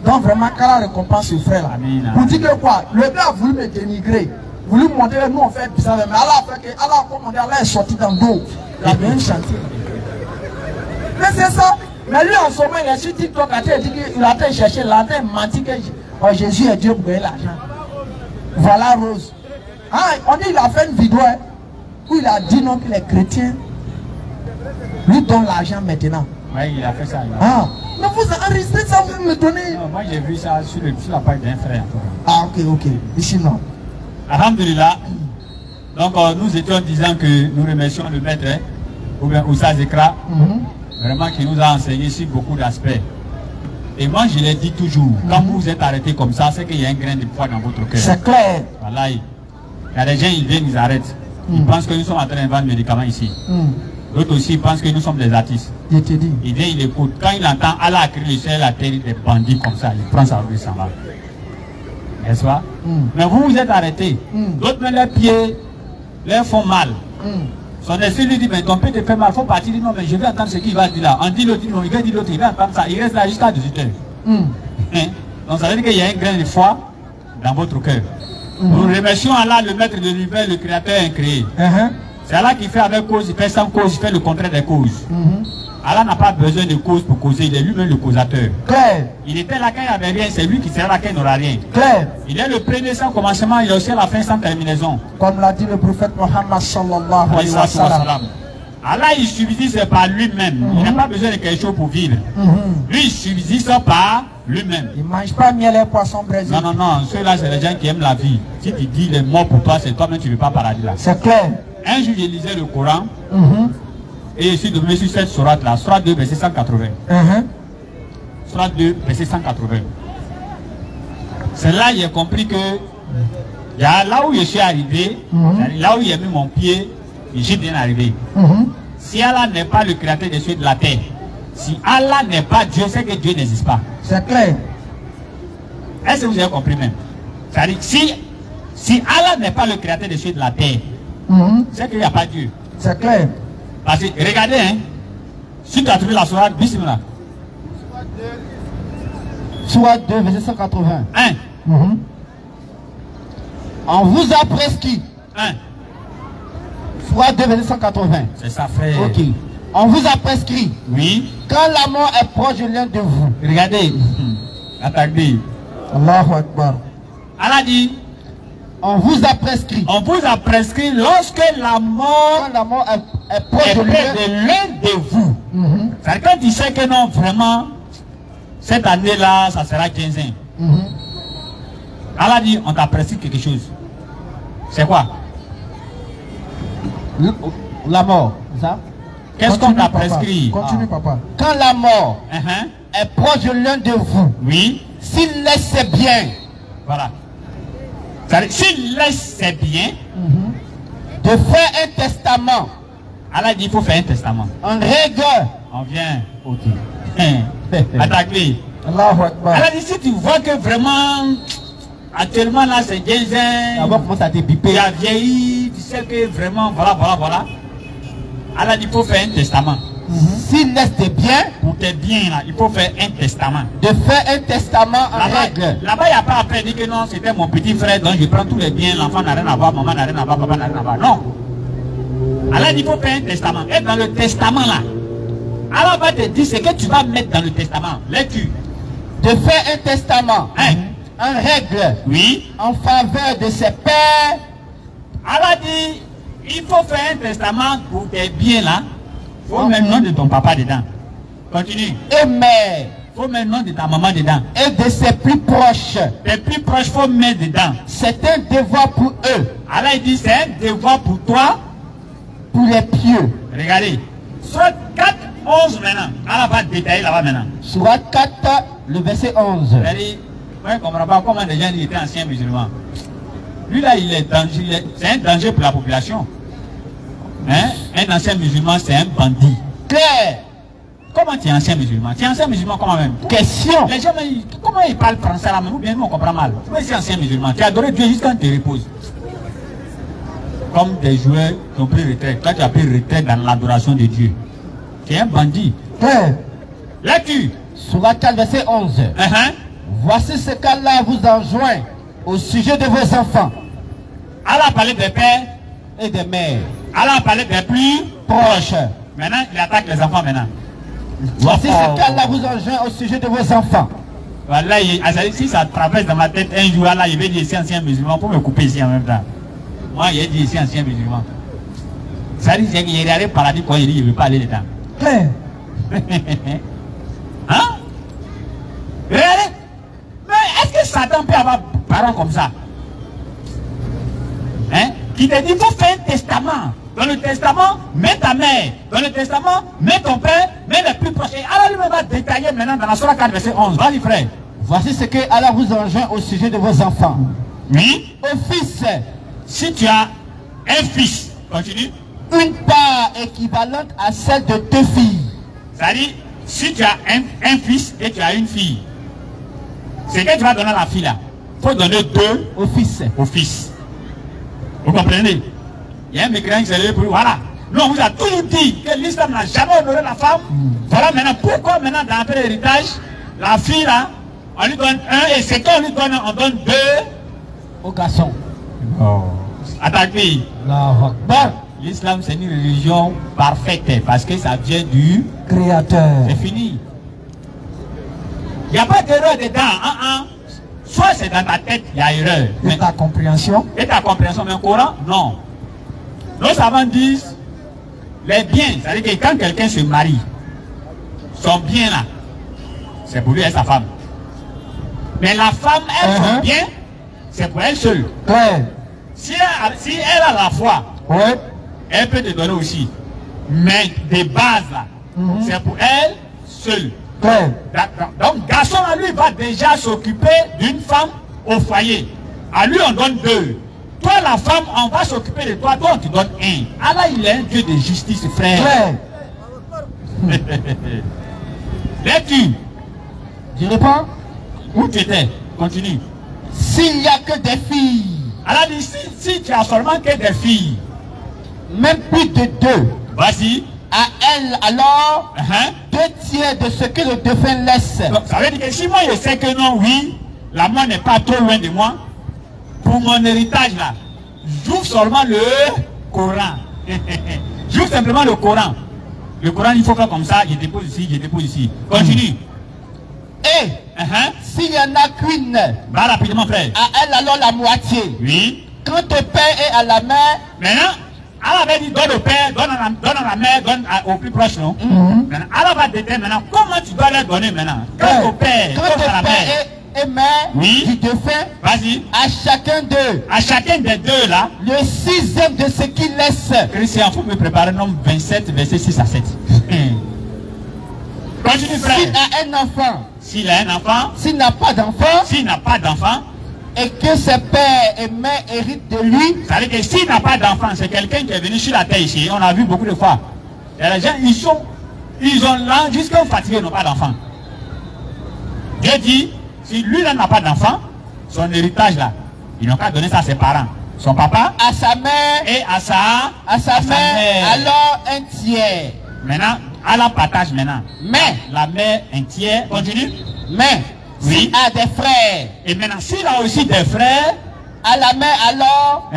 Donc vraiment, qu'Allah récompense ce frère là. Pour dire que quoi, le gars a voulu me dénigrer. Voulu me montrer que nous on fait bizarre. Mais Allah a fait que Allah a commandé, Allah est sorti dans le dos. Il a bien chanté. Mais c'est ça. Mais lui en ce moment, il est sur TikTok, il a été chercher, il a été menti que Jésus est Dieu pour gagner l'argent. Voilà Rose. Ah, on dit qu'il a fait une vidéo hein, où il a dit non que les chrétiens lui donnent l'argent maintenant. Oui, il a fait ça. Ah, mais vous enregistrez ça, vous me donnez. Non, moi j'ai vu ça sur la page d'un frère. Ah, ok. Ici non. Alhamdulillah. Donc nous étions disant que nous remercions le maître, hein, ou bien Oussa Zekra, vraiment qui nous a enseigné sur beaucoup d'aspects. Et moi je l'ai dit toujours, quand vous êtes arrêté comme ça, c'est qu'il y a un grain de foi dans votre cœur. C'est clair. Voilà. Il y a des gens, ils viennent, ils arrêtent. Ils pensent que nous sommes en train de vendre des médicaments ici. D'autres aussi pensent que nous sommes des artistes. Je te dis. Il vient, il écoute. Quand il entend Allah a créé le ciel, la terre, des bandits comme ça, il prend sa roue et s'en va. N'est-ce pas? Mais vous, vous êtes arrêtés. D'autres mettent les pieds, leur font mal. Son esprit lui dit, mais ton père te fait mal, il faut partir. Il dit, non, mais je vais entendre ce qu'il va dire là. On dit l'autre, il va dire l'autre, il va entendre ça. Il reste là jusqu'à 18h. Donc ça veut dire qu'il y a un grain de foi dans votre cœur. Nous remercions Allah, le maître de l'univers, le créateur incréé. C'est Allah qui fait avec cause, il fait sans cause, il fait le contraire des causes. Allah n'a pas besoin de cause pour causer, il est lui-même le causateur. Claire. Il était là quand il n'y avait rien, c'est lui qui sera là quand il n'aura rien. Claire. Il est le premier sans commencement, il est aussi la fin sans terminaison. Comme l'a dit le prophète Mohammed sallallahu alayhi wa sallam. Allah il subsiste par lui-même. Il n'a pas besoin de quelque chose pour vivre. Lui il subsiste par lui-même. Il ne mange pas miel et poisson brésil. Non, ceux-là c'est les gens qui aiment la vie. Si tu dis les morts pour toi, c'est toi-même tu ne veux pas paradis là. C'est clair. Un jour je lisais le Coran et je suis devenu sur cette sourate là, sourate 2 verset 180. Sourate 2 verset 180. C'est là j'ai compris que là où je suis arrivé, là où j'ai mis mon pied, j'ai bien arrivé. Si Allah n'est pas le créateur des cieux et de la terre, si Allah n'est pas Dieu, c'est que Dieu n'existe pas. C'est clair. Est-ce que vous avez compris même? C'est-à-dire, si Allah n'est pas le créateur des cieux et de la terre, c'est qu'il n'y a pas Dieu. C'est clair. Parce que, regardez, hein, si tu as trouvé la sourate, bismillah. Sourate 2, verset 180. On vous a prescrit. Sourate 2, verset 180. C'est ça, frère. Ok. On vous a prescrit. Oui. Quand la mort est proche de l'un de vous. Regardez. Attaquez. Allahu Akbar. Allah dit. On vous a prescrit. On vous a prescrit lorsque la mort, quand la mort est proche de l'un de vous. C'est quand tu sais que non, vraiment, cette année-là, ça sera 15 ans. Allah dit, on t'a prescrit quelque chose. C'est quoi? La mort, ça? Qu'est-ce qu'on t'a prescrit? Continue, papa. Quand la mort est proche de l'un de vous, oui, s'il laisse ses biens, voilà. S'il laisse ses biens, de faire un testament. Allah dit, il faut faire un testament. En règle. On vient, ok. Attaquez. Allahu Akbar. Allah dit, si tu vois que vraiment, actuellement là, c'est 15 ans. D'abord, comment ça t'est pipé? Tu as vieilli, tu sais que vraiment, voilà. Allah dit, il faut faire un testament. S'il laisse tes biens, pour tes biens là, il faut faire un testament. De faire un testament en règle. Là-bas, il n'y a pas à peine dit que non, c'était mon petit frère, donc je prends tous les biens, l'enfant n'a rien à voir, maman n'a rien à voir, papa n'a rien à voir. Non. Allah dit, il faut faire un testament. Et dans le testament là, Allah va te dire ce que tu vas mettre dans le testament. Lecture. De faire un testament en règle. Oui. En faveur de ses pères. Allah dit, il faut faire un testament pour tes biens là. Il faut mettre le nom de ton papa dedans. Continue. et mère. Faut mettre le nom de ta maman dedans. Et de ses plus proches. Les plus proches, faut mettre dedans. C'est un devoir pour eux. Allah il dit c'est un devoir pour toi. Pour les pieux. Regardez. Soit 4, 11 maintenant. Allah va détailler là-bas maintenant. Surat 4, le verset 11. C'est-à-dire, moi je ne comprends pas comment les gens disent étaient anciens musulmans. Lui là, il est danger, c'est un danger pour la population. Hein? Un ancien musulman, c'est un bandit. Claire. Comment tu es ancien musulman? Tu es ancien musulman comment même? Question. Les gens, comment ils parlent français là même? Ou bien nous on comprend mal. Toi tu es ancien musulman. Tu as adoré Dieu jusqu'à quand tu te reposes. Comme des joueurs qui ont pris retraite. Toi tu as pris retraite dans l'adoration de Dieu. Tu es un bandit. Claire. Là-dessus. Surat 4, verset 11. Voici ce qu'Allah vous enjoint au sujet de vos enfants. Allah a parlé des pères et des mères. Allah a parlé des plus proches. Maintenant, il attaque les enfants maintenant. Voici ce qu'Allah vous enjoint au sujet de vos enfants. Voilà, si ça traverse dans ma tête un jour, là, il va dire ici ancien musulman pour me couper ici en même temps. Moi, il a dit ici ancien musulman. Ça dit qu'il y a des paradis quand il dit il ne veut pas aller dedans. Claire. Hein? Regardez. Mais est-ce que Satan peut avoir parents comme ça? Hein? Qui te dit qu'il faut faire un testament. Dans le testament, mets ta mère. Dans le testament, mets ton père, mets les plus proches. Et Allah lui-même va détailler maintenant dans la Surah 4, verset 11. Vas-y, frère. Voici ce que Allah vous enjoint au sujet de vos enfants. Oui. Au fils. Si tu as un fils, continue. Une part équivalente à celle de 2 filles. C'est-à-dire, si tu as un fils et tu as une fille, c'est que tu vas donner à la fille là. Il faut donner 2 au fils. Au fils. Vous comprenez? Il y a un mécréant qui s'est levé pour lui. Voilà. Nous, on vous a toujours dit que l'islam n'a jamais honoré la femme. Voilà maintenant pourquoi maintenant dans l'héritage, la fille là, on lui donne 1 et c'est quand on lui donne, on donne 2 au garçon. Oh. Attaquez. Bon. L'islam c'est une religion parfaite parce que ça vient du Créateur. C'est fini. Il n'y a pas d'erreur dedans. Soit c'est dans ta tête, il y a erreur. Et ta compréhension? Et ta compréhension, mais au Coran, non. Nos savants disent, les biens, c'est-à-dire que quand quelqu'un se marie, son bien là, c'est pour lui et sa femme. Mais la femme, elle, son bien, c'est pour elle seule. Ouais. Si elle a la foi, ouais, elle peut te donner aussi. Mais des bases là, c'est pour elle seule. Ouais. Donc, garçon à lui va déjà s'occuper d'une femme au foyer. À lui, on donne 2. Toi, la femme, on va s'occuper de toi. Toi, on te donne 1. Allah, il est un Dieu de justice, frère. Ouais. Là-dessus. Je réponds. Où tu étais? Continue. S'il n'y a que des filles. Allah dit, si tu as seulement que des filles. Même plus de 2. Vas-y. À elle, alors, 2 tiers de ce que le défunt laisse. Donc, ça veut dire que si moi je sais que non, oui, la mort n'est pas trop loin de moi, pour mon héritage là, j'ouvre seulement le Coran. J'ouvre simplement le Coran. Le Coran, il faut faire comme ça, je dépose ici, je dépose ici. Continue. Et, s'il y en a qu'une, va rapidement, frère. À elle, alors la moitié. Oui. Quand ton père est à la mère, maintenant, Allah avait dit donne au père, donne à la mère, donne au plus proche, non? Maintenant, Allah va déterminer maintenant comment tu dois leur donner maintenant. Quand au père, quand ton à la mère. Et mère, oui, du défunt, vas-y, à chacun d'eux, à chacun des 2 là, le 6e de ce qu'il laisse. Christian, il faut me préparer nombre 27, verset 6 à 7. Continue, frère. S'il a un enfant, s'il a un enfant, s'il n'a pas d'enfant, s'il n'a pas d'enfant, et que ses pères et mères héritent de lui, ça veut dire que s'il n'a pas d'enfant, c'est quelqu'un qui est venu sur la terre ici. On a vu beaucoup de fois. Et les gens, ils ont là, jusqu'à fatigués, ils n'ont pas d'enfant. Dieu dit, si lui là n'a pas d'enfant, son héritage là, ils n'ont qu'à donner ça à ses parents. Son papa, à sa mère, et à sa mère, alors 1 tiers. Maintenant, Allah partage maintenant. Mais, la mère, 1 tiers, continue. Mais, oui, s'il a des frères, et maintenant, s'il a aussi des frères, à la mère, alors,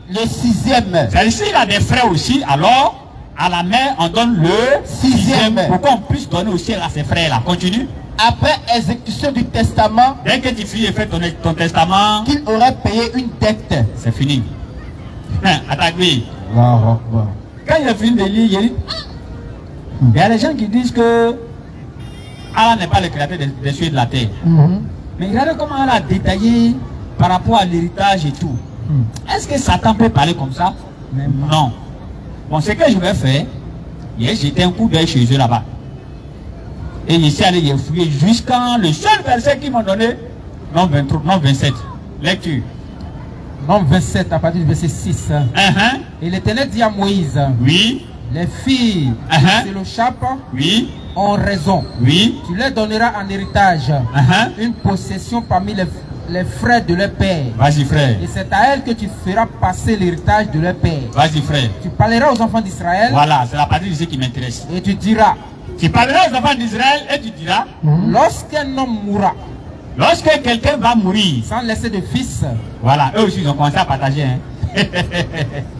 le 6e. C'est-à-dire, s'il a des frères aussi, alors, à la mère, on donne le 6e. Pour qu'on puisse donner aussi à ses frères là. Continue. Après exécution du testament, dès que tu finis et fais ton testament, qu'il aurait payé une dette. C'est fini. Attaque lui. Quand il a fini de lire, il y a des gens qui disent que Allah n'est pas le créateur des cieux et de la terre. Mais regardez comment Allah a détaillé par rapport à l'héritage et tout. Est-ce que Satan peut parler comme ça? Non. Bon, ce que je vais faire, j'ai jeté un coup d'œil chez eux là-bas. Et je suis allé fouiller jusqu'à le seul verset qu'ils m'ont donné, non 23, non 27. Lecture. Non 27 à partir du verset 6. Et l'Éternel dit à Moïse, oui, les filles de Sélochap ont raison. Oui. Tu leur donneras en héritage une possession parmi les frères de leur père. Vas-y frère. Et c'est à elles que tu feras passer l'héritage de leur père. Vas-y frère. Tu parleras aux enfants d'Israël. Voilà, c'est la partie de ce qui m'intéresse. Et tu diras. Tu parleras aux enfants d'Israël et tu diras. Lorsqu'un homme mourra. Lorsque quelqu'un va mourir. Sans laisser de fils. Voilà, eux aussi ils ont commencé à partager.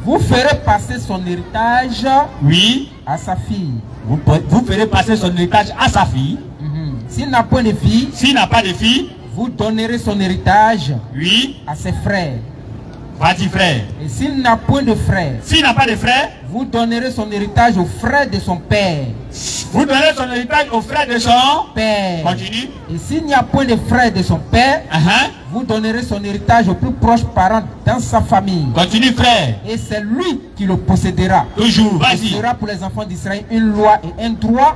Vous ferez passer son héritage. Oui. À sa fille. Vous ferez passer son héritage à sa fille. S'il n'a pas de fille. S'il n'a pas de fille. Vous donnerez son héritage. Oui. À ses frères. Vas-y frère. Et s'il n'a point de frère. S'il n'a pas de frère. Vous donnerez son héritage aux frères de son père. Vous donnerez son héritage aux frères de son père. Continue. Et s'il n'y a point de frères de son père, vous donnerez son héritage aux plus proches parents dans sa famille. Continue frère. Et c'est lui qui le possédera. Toujours, vas-y. Ce sera pour les enfants d'Israël une loi et un droit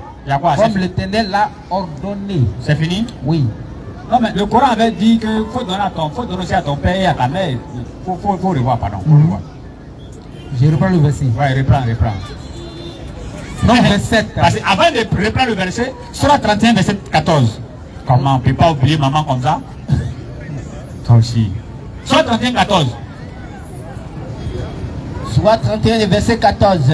comme l'Éternel l'a ordonné. C'est fini? Oui. Non mais le Coran avait dit que faut donner aussi à ton père et à ta mère. Faut revoir, pardon. Je reprends le verset. Ouais, reprends. Non, 27. Parce qu'avant de reprendre le verset, Surah 31, verset 14. Comment on ne peut pas oublier maman comme ça? Toi aussi. Surah 31, 14. Surah 31, verset 14.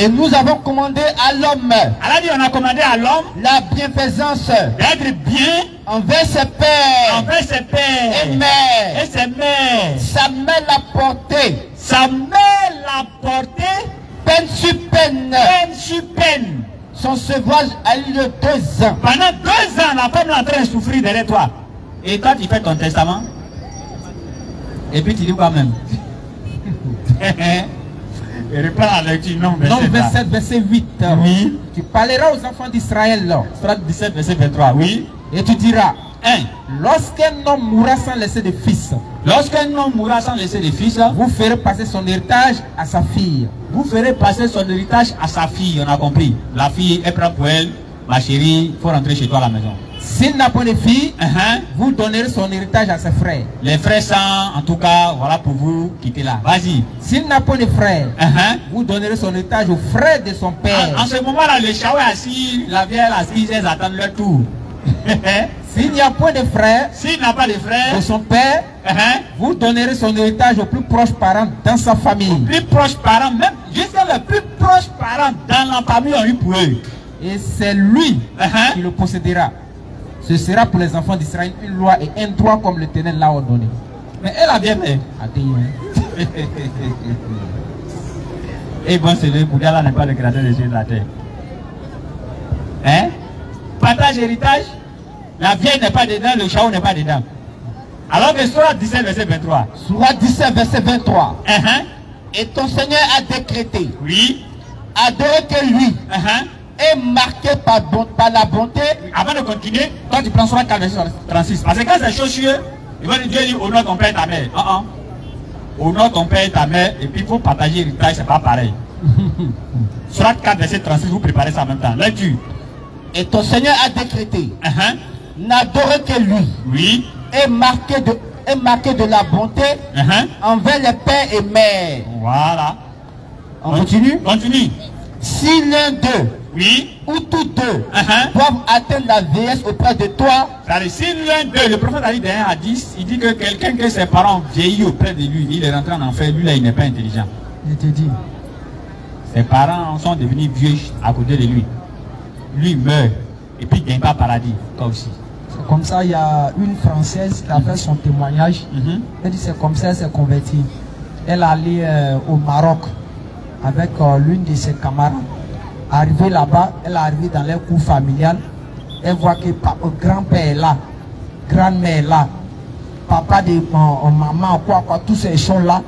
Et nous avons commandé à l'homme. Allah dit on a commandé à l'homme la bienfaisance d'être bien envers ses pères. Envers ses pères. Et mères. Et ses mères. Sa mère l'a porté. Sa mère l'a porté. Peine sur peine. Peine sur peine. Son sevrage a eu 2 ans. Pendant 2 ans, la femme est en train de souffrir derrière toi. Et toi, tu fais ton testament. Et puis tu dis quoi même? Et reprends la lecture, non 27, verset 8. Oui. Tu parleras aux enfants d'Israël. Surah 17, verset 23. Oui. Et tu diras. Lorsqu'un homme mourra sans laisser de fils. Lorsqu'un homme mourra sans laisser de fils. Vous ferez passer son héritage à sa fille. Vous ferez passer son héritage à sa fille, on a compris. La fille, elle prend pour elle. Ma chérie, il faut rentrer chez toi à la maison. S'il n'a pas de fille, vous donnerez son héritage à ses frères. Les frères sans, en tout cas, voilà pour vous, quittez là. Vas-y. S'il n'a pas de frères, vous donnerez son héritage aux frères de son père. En ce moment-là, le chaoué assis, la vieille assise, elles attendent leur tour. S'il n'y a pas de frères, s'il n'a pas de frères de son père, vous donnerez son héritage aux plus proches parents dans sa famille. Aux plus proches parents, même jusqu'à les plus proches parents dans la famille ont eu pour eux. Et c'est lui qui le possédera. Ce sera pour les enfants d'Israël une loi et un droit comme l'Éternel l'a ordonné. Mais elle a bien fait. Et bon, c'est le Bouddha n'est pas le créateur des cieux et de la terre. Partage héritage, la vieille n'est pas dedans, le chaos n'est pas dedans. Alors que Surah 17, verset 23. Surah 17, verset 23. Et ton Seigneur a décrété. Oui. Adorer que lui. Est marqué par la bonté. Avant de continuer, toi tu prends Surah 4, verset 36. Parce que quand c'est chaussure, il va Dieu dire honore ton père et ta mère. Honore ton père et ta mère, et puis il faut partager l'héritage, c'est pas pareil. Surah 4, verset 36, vous préparez ça en même temps. Lecture. Et ton Seigneur a décrété. N'adorer que lui. Oui. Est marqué de la bonté envers les pères et mères. Voilà. On continue. Continue. Si l'un d'eux, oui, ou tous deux, doivent atteindre la vieillesse auprès de toi. C'est-à-dire, si l'un d'eux, le prophète a dit dans un hadith, il dit que quelqu'un que ses parents vieillit auprès de lui, il est rentré en enfer, lui là il n'est pas intelligent. Je te dis. Ses parents sont devenus vieux à côté de lui. Lui meurt et puis il ne gagne pas paradis, toi aussi. C'est comme ça, il y a une Française qui a fait son témoignage. Elle dit c'est comme ça, elle s'est convertie. Elle allait au Maroc avec l'une de ses camarades. Arrivée là-bas, elle est arrivée dans leur cour familial. Elle voit que grand-père est là, grand-mère est là, papa de maman, quoi, tous ces choses-là.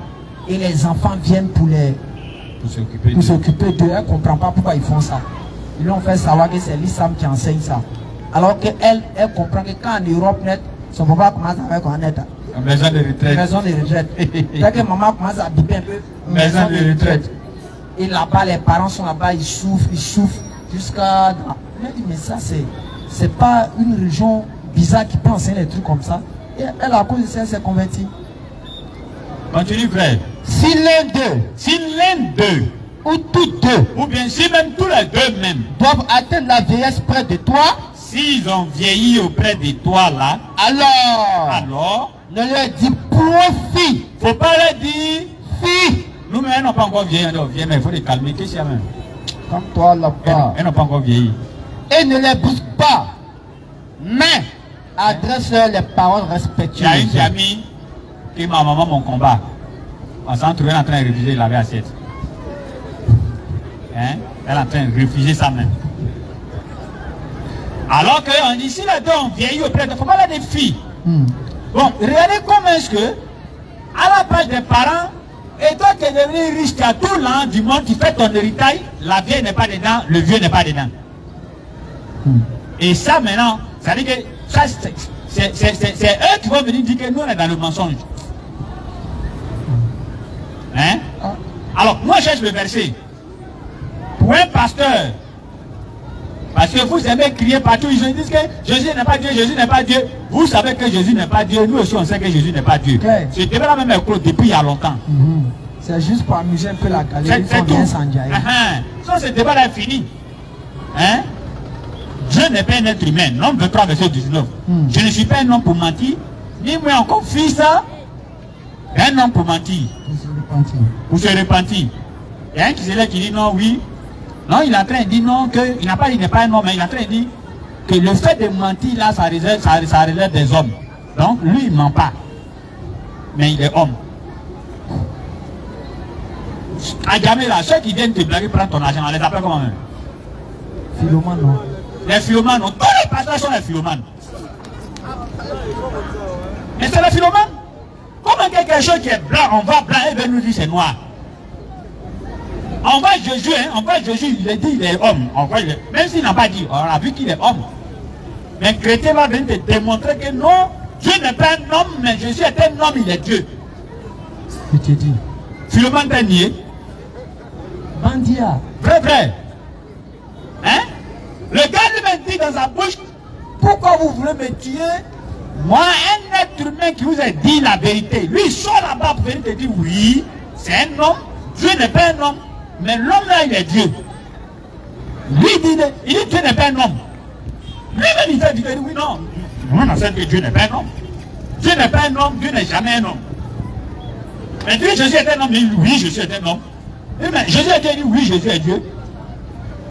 Et les enfants viennent pour s'occuper d'eux. Elle ne comprend pas pourquoi ils font ça. Ils l'ont fait savoir que c'est l'islam qui enseigne ça. Alors qu'elle, elle comprend que quand en Europe net, son papa commence avec un net. Maison de retraite. Maison de retraite. Dès que maman commence à biper un peu, Maison de retraite. Et là-bas, les parents sont là-bas, ils souffrent jusqu'à... Elle dit, mais ça, c'est pas une religion bizarre qui peut enseigner des trucs comme ça. Et elle, à cause de ça, elle s'est convertie. Continue, frère. Si l'un d'eux, ou tous deux, ou bien si même tous les deux même, doivent atteindre la vieillesse près de toi, s'ils ont vieilli auprès de toi là, alors, ne leur dis point fille. Faut pas leur dire fille. Nous-mêmes, n'ont pas encore vieilli, mais il faut les calmer. Qu'est-ce qu'il y a même? Comme toi là-bas. Elles n'ont pas encore vieilli. Et ne les pousse pas, mais adresse-leur les paroles respectueuses. Il y a une amie qui m'a maman mon combat. On s'est trouvé en train de refuser la assiette. Hein? Elle est en train de refuser ça même. Alors qu'on dit, si les deux ont vieilli auprès de, il ne faut pas aller des filles. Bon, regardez comment est-ce que, à la place des parents, et toi qui es devenu riche, tu as tout l'argent du monde, tu fais ton héritage, la vieille n'est pas dedans, le vieux n'est pas dedans. Et ça maintenant, ça veut dire que ça, c'est eux qui vont venir dire que nous on est dans le mensonge. Hein? Alors, moi je cherche le verset. Pour un pasteur, parce que vous aimez crier partout, ils disent que Jésus n'est pas Dieu, Jésus n'est pas Dieu. Vous savez que Jésus n'est pas Dieu, nous aussi on sait que Jésus n'est pas Dieu. Okay. Ce débat même est clos depuis il y a longtemps. C'est juste pour amuser un peu la galerie. C'est tout. Ça, ce débat là est fini. Hein? Dieu n'est pas un être humain. Nombre 23, verset 19. Je ne suis pas un homme pour mentir, ni moi encore fils un homme pour mentir. Pour se repentir. Il y a un qui se lève qui dit non, oui. Non, il est en train de dire non, il n'a pas dit qu'il n'est pas un homme, mais il est en train de dire que le fait de mentir là, ça réserve des hommes. Donc, lui, il ne ment pas. Mais il est homme. À jamais là, ceux qui viennent te blaguer, prendre ton argent, on les appelle comment même? Philomanes, non. Les philomanes, non. Tous les pasteurs sont les philomanes. Mais c'est les philomanes. Comment quelque chose qui est blanc, on va blanc, et bien nous dit c'est noir. On voit Jésus, hein, on voit Jésus, il est dit il est homme. On voit, même s'il n'a pas dit, on a vu qu'il est homme. Mais chrétien va venir te démontrer que non, Dieu n'est pas un homme, mais Jésus est un homme, il est Dieu. Je t'ai dit. Philomène t'a nié. Bandia. Vrai. Hein? Le gars lui dit dans sa bouche, pourquoi vous voulez me tuer? Moi, un être humain qui vous a dit la vérité, lui il sort là-bas pour venir te dire oui, c'est un homme, Dieu n'est pas un homme. Mais l'homme là, il est Dieu. Lui, il dit Dieu n'est pas un homme. Lui-même, il dit oui, non. Moi, on sait que Dieu n'est pas un homme. Dieu n'est pas un homme, Dieu n'est jamais un homme. Mais Dieu, Jésus est un homme, il dit oui, Jésus est un homme. Mais Jésus est Dieu, il dit oui, Jésus est Dieu.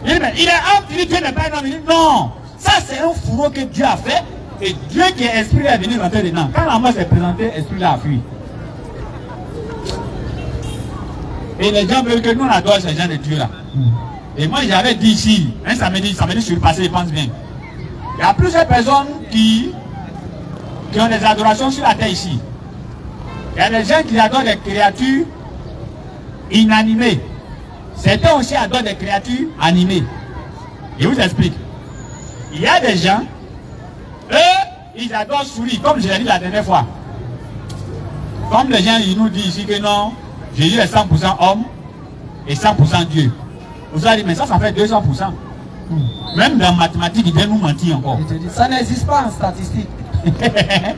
Il dit, mais il est homme, il dit Dieu n'est pas un homme. Il dit non. Ça, c'est un fourreau que Dieu a fait. Et Dieu qui est esprit est venu rentrer dedans. Quand la mort s'est présentée, l'esprit l'a fui. Et les gens veulent que nous on adore ces gens de Dieu là. Et moi j'avais dit ici, un samedi surpassé, je pense bien. Il y a plusieurs personnes qui ont des adorations sur la terre ici. Il y a des gens qui adorent des créatures inanimées. Certains aussi adorent des créatures animées. Je vous explique. Il y a des gens, eux, ils adorent souris, comme je l'ai dit la dernière fois. Comme les gens, ils nous disent ici que non, Jésus est 100% homme et 100% Dieu. Vous allez dire, mais ça fait 200%. Même dans mathématiques, il vient nous mentir encore. Je te dis, ça n'existe pas en statistique.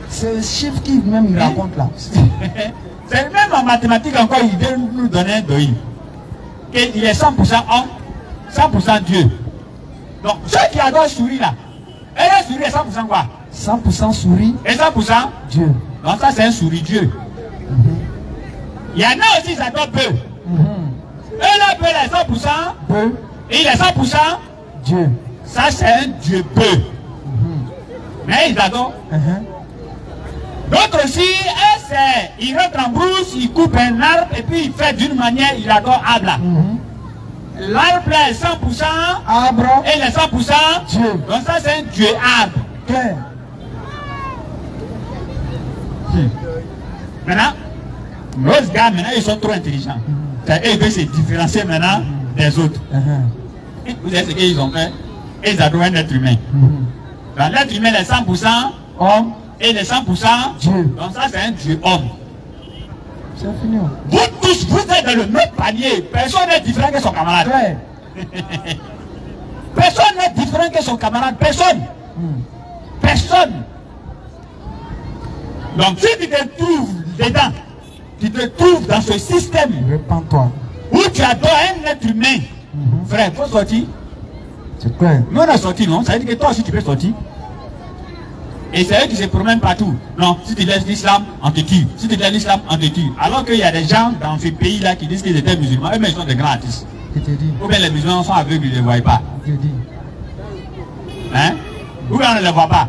C'est le chiffre qui même il raconte là. C'est même en mathématiques encore, il vient nous donner un deuil. Il est 100% homme, 100% Dieu. Donc, ceux qui adorent souris là, et la souris est 100% quoi? 100% souris et 100% Dieu. Donc ça c'est un souris Dieu. Il y en a aussi qui adorent bœuf. Et là, bœuf est 100% bœuf. Et il est 100% Dieu. Ça c'est un Dieu bœuf. Mais ils adorent. D'autres aussi, ils rentrent en brousse, ils coupent un arbre et puis il fait d'une manière, il adore arbre là. L'arbre là est 100% arbre et il est 100% Dieu. Donc ça c'est un Dieu arbre. Okay. Maintenant, nos gars maintenant ils sont trop intelligents. Ils veulent se différencier maintenant des autres. Vous savez ce qu'ils ont fait? Ils adorent un être humain. Dans l'être humain, les 100% hommes et les 100% Dieu. Donc ça, c'est un Dieu homme. C'est fini. Vous tous, vous êtes dans le même panier. Personne n'est différent que son camarade. Ouais. Personne n'est différent que son camarade. Personne. Personne. Donc si tu te trouves dedans, tu te trouves dans ce système Répands-toi. où tu adores un être humain, frère, il faut sortir. C'est clair. Nous on a sorti, non? Ça veut dire que toi aussi tu peux sortir. Et c'est eux qui se promènent partout. Non, si tu laisses l'islam, on te tue. Si tu laisses l'islam, on te tue. Alors qu'il y a des gens dans ce pays-là qui disent qu'ils étaient musulmans, eux-mêmes ils sont des grands artistes. Je te dis. Ou bien les musulmans sont aveugles, ils ne les voient pas. Je te dis. Hein? Ou bien on ne les voit pas.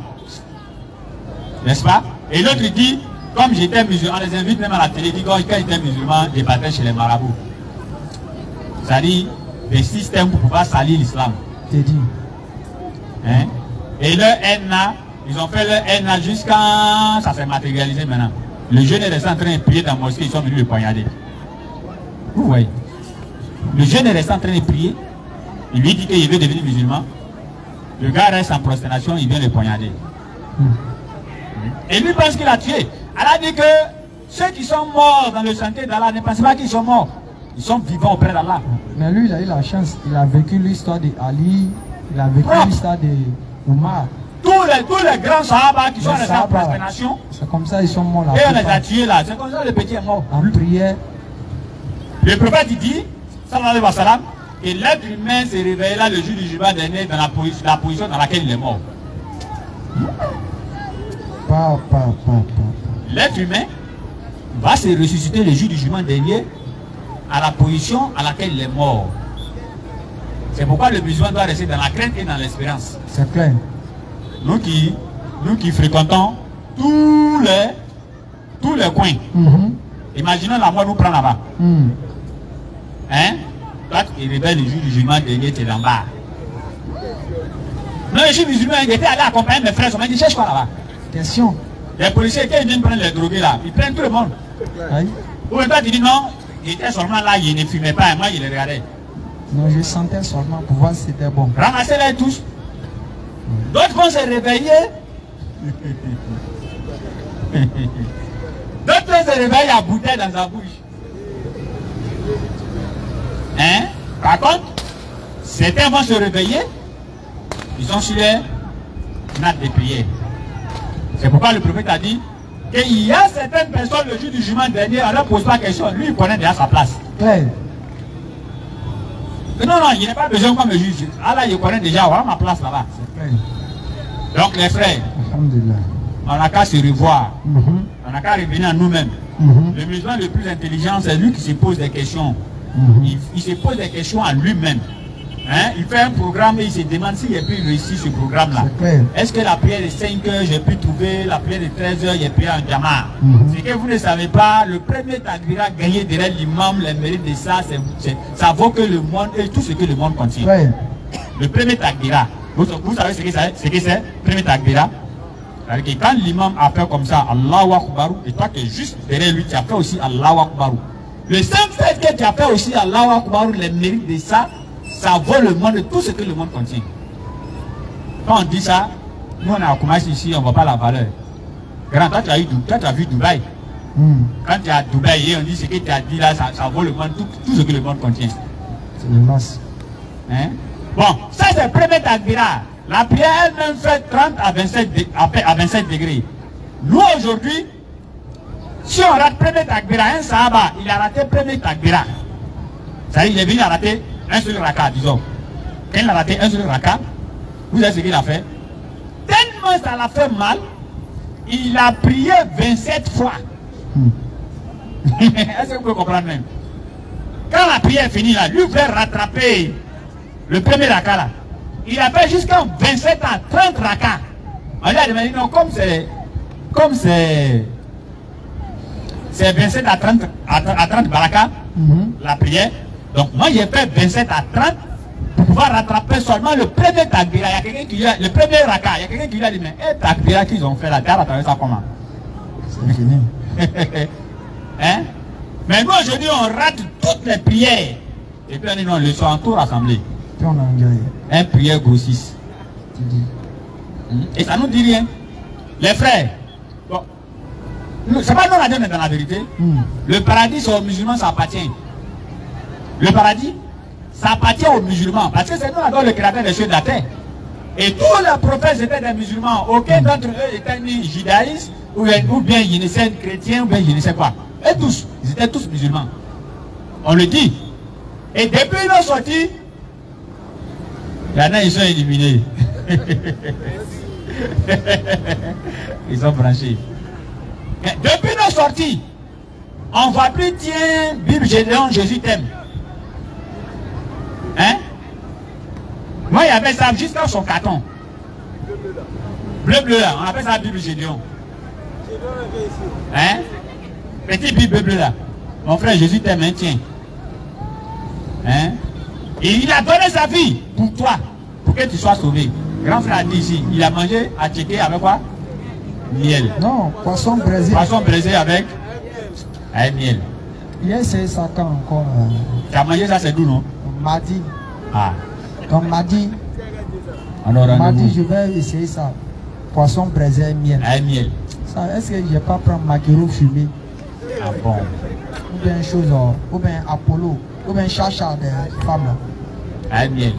N'est-ce pas? Et l'autre il dit, comme j'étais musulman, on les invite même à la télé, il dit quand j'étais musulman, je partais chez les marabouts. C'est-à-dire des systèmes pour pouvoir salir l'islam. Je te dis. Hein? Et leur haine là, ils ont fait leur haine là jusqu'à... Ça s'est matérialisé maintenant. Le jeune est resté en train de prier dans la mosquée, ils sont venus le poignarder. Vous voyez? Le jeune est resté en train de prier, il lui dit qu'il veut devenir musulman. Le gars reste en prosternation, il vient le poignarder. Et lui pense qu'il a tué. Elle a dit que ceux qui sont morts dans le sentier d'Allah ne pensent pas qu'ils sont morts. Ils sont vivants auprès d'Allah. Mais lui, il a eu la chance. Il a vécu l'histoire d'Ali. Il a vécu l'histoire de Omar. Tous les grands sahabas qui sont restés en prosternation. C'est comme ça ils sont morts là. Et on les a tués là. C'est comme ça le petit est mort. En prière. Le prophète il dit, sallallahu alayhi wa sallam, que l'être humain s'est réveillé là le jour du jugement dernier dans la position dans laquelle il est mort. L'être humain va se ressusciter le jour du jugement dernier à la position à laquelle il est mort. C'est pourquoi le musulman doit rester dans la crainte et dans l'espérance. C'est clair. Nous qui fréquentons tous les coins. Imaginons la mort nous prend là-bas. Hein? Toi qui réveilles le jour du jugement dernier, tu es en bas. Non, je suis musulman, j'étais allé accompagner mes frères, on m'a dit cherche quoi là-bas? Question. Les policiers, quand ils viennent prendre les drogués là, ils prennent tout le monde. Aïe. Ou bien toi tu dis non, il était seulement là, il ne fumait pas, et moi il les regardais. Non, je sentais seulement pour voir si c'était bon. Ramassez-les tous. D'autres vont se réveiller. D'autres vont se réveiller à bouteille dans sa bouche. Hein? Par contre, certains vont se réveiller. Ils sont sur les nattes de prière. C'est pourquoi le prophète a dit qu'il y a certaines personnes le jour du jugement dernier, on ne leur pose pas question. Lui, il connaît déjà sa place. Claire. Non, il n'a pas besoin comme le juge. Ah là, il connaît déjà, voilà ma place là-bas. C'est clair. Donc les frères, Alhamdulillah. on n'a qu'à se revoir. On n'a qu'à revenir à nous-mêmes. Le musulman le plus intelligent, c'est lui qui se pose des questions. Il se pose des questions à lui-même. Hein? Il fait un programme et il se demande s'il a pu réussir ce programme-là. Est-ce que la prière de 5 heures, j'ai pu trouver la prière de 13 heures, j'ai pu en jama. C'est que vous ne savez pas, le premier takbira gagné derrière l'imam, les mérites de ça, ça vaut que le monde et tout ce que le monde contient. Le premier takbira, vous savez ce que c'est? Premier takbira. C'est-à-dire que quand l'imam a fait comme ça, Allahu Akbar, et toi qui es juste derrière lui, tu as fait aussi Allahu Akbar. Le simple fait que tu as fait aussi Allahu Akbar, les mérites de ça, ça vaut le monde, tout ce que le monde contient. Quand on dit ça, nous on a commencé ici, on ne voit pas la valeur. Grand, toi tu as vu Dubaï. Quand tu es à Dubaï, on dit ce que tu as dit là, ça vaut le monde, tout ce que le monde contient. C'est le masse. Hein? Bon, ça c'est le premier takbira. La prière elle-même fait 30 à 27 degrés. Nous aujourd'hui, si on rate le premier takbira, un sahaba, il a raté le premier takbira. Ça il est venu à rater un seul raka, disons. Quand il a raté un seul raka, vous savez ce qu'il a fait? Tellement ça l'a fait mal, il a prié 27 fois. Est-ce que vous pouvez comprendre même? Quand la prière est finie là, lui veut rattraper le premier raka là. Il a fait jusqu'à 27 à 30 raka. On lui a demandé non, comme c'est 27 à 30 baraka, la prière. Donc moi j'ai fait 27 à 30 pour pouvoir rattraper seulement le premier takbira. Il y a quelqu'un qui lui a, le premier raka, il y a quelqu'un qui lui a dit mais un takbira qu'ils ont fait là, tu as rattrapé ça comment? C'est fini. Hein? Mais nous aujourd'hui on rate toutes les prières. Et puis on dit non, ils sont en tout rassemblés. puis on a engagé. Un prière grossiste. Et ça nous dit rien. Les frères, bon, c'est pas nous la donne dans la vérité. Le paradis aux musulmans, ça appartient. Le paradis, ça appartient aux musulmans. Parce que c'est nous la donne le créateur des cieux de la terre. Et tous les prophètes étaient des musulmans. Aucun d'entre eux était ni judaïste, ou bien ils étaient chrétiens, ou bien je ne sais quoi. Et tous, ils étaient tous musulmans. On le dit. Et depuis nos sorties, il y en a, ils sont éliminés. Ils sont branchés. Mais depuis nos sorties, on ne va plus tiens, Bible Gédéon, Jésus t'aime. Hein? Moi, il y avait ça jusqu'à son carton. Bleu là, on appelle ça Bible Gédéon. Hein? Petit Bible bleu là. Mon frère, Jésus t'aime, hein, tiens. Hein? Et il a donné sa vie pour toi, pour que tu sois sauvé. Grand frère a dit ici, il a mangé à checker avec quoi? Miel. Non, poisson braisé. Poisson braisé avec miel. Il a essayé ça quand encore. Tu as mangé ça, c'est d'où, non? Mardi. Ah. Donc mardi. Alors, mardi, je vais essayer ça. Poisson braisé et miel. Miel. Est-ce que je ne vais pas prendre maquereau fumé? Ah bon? Ou bien chose, ou bien Apollo, ou bien chacha des femmes là. Miel.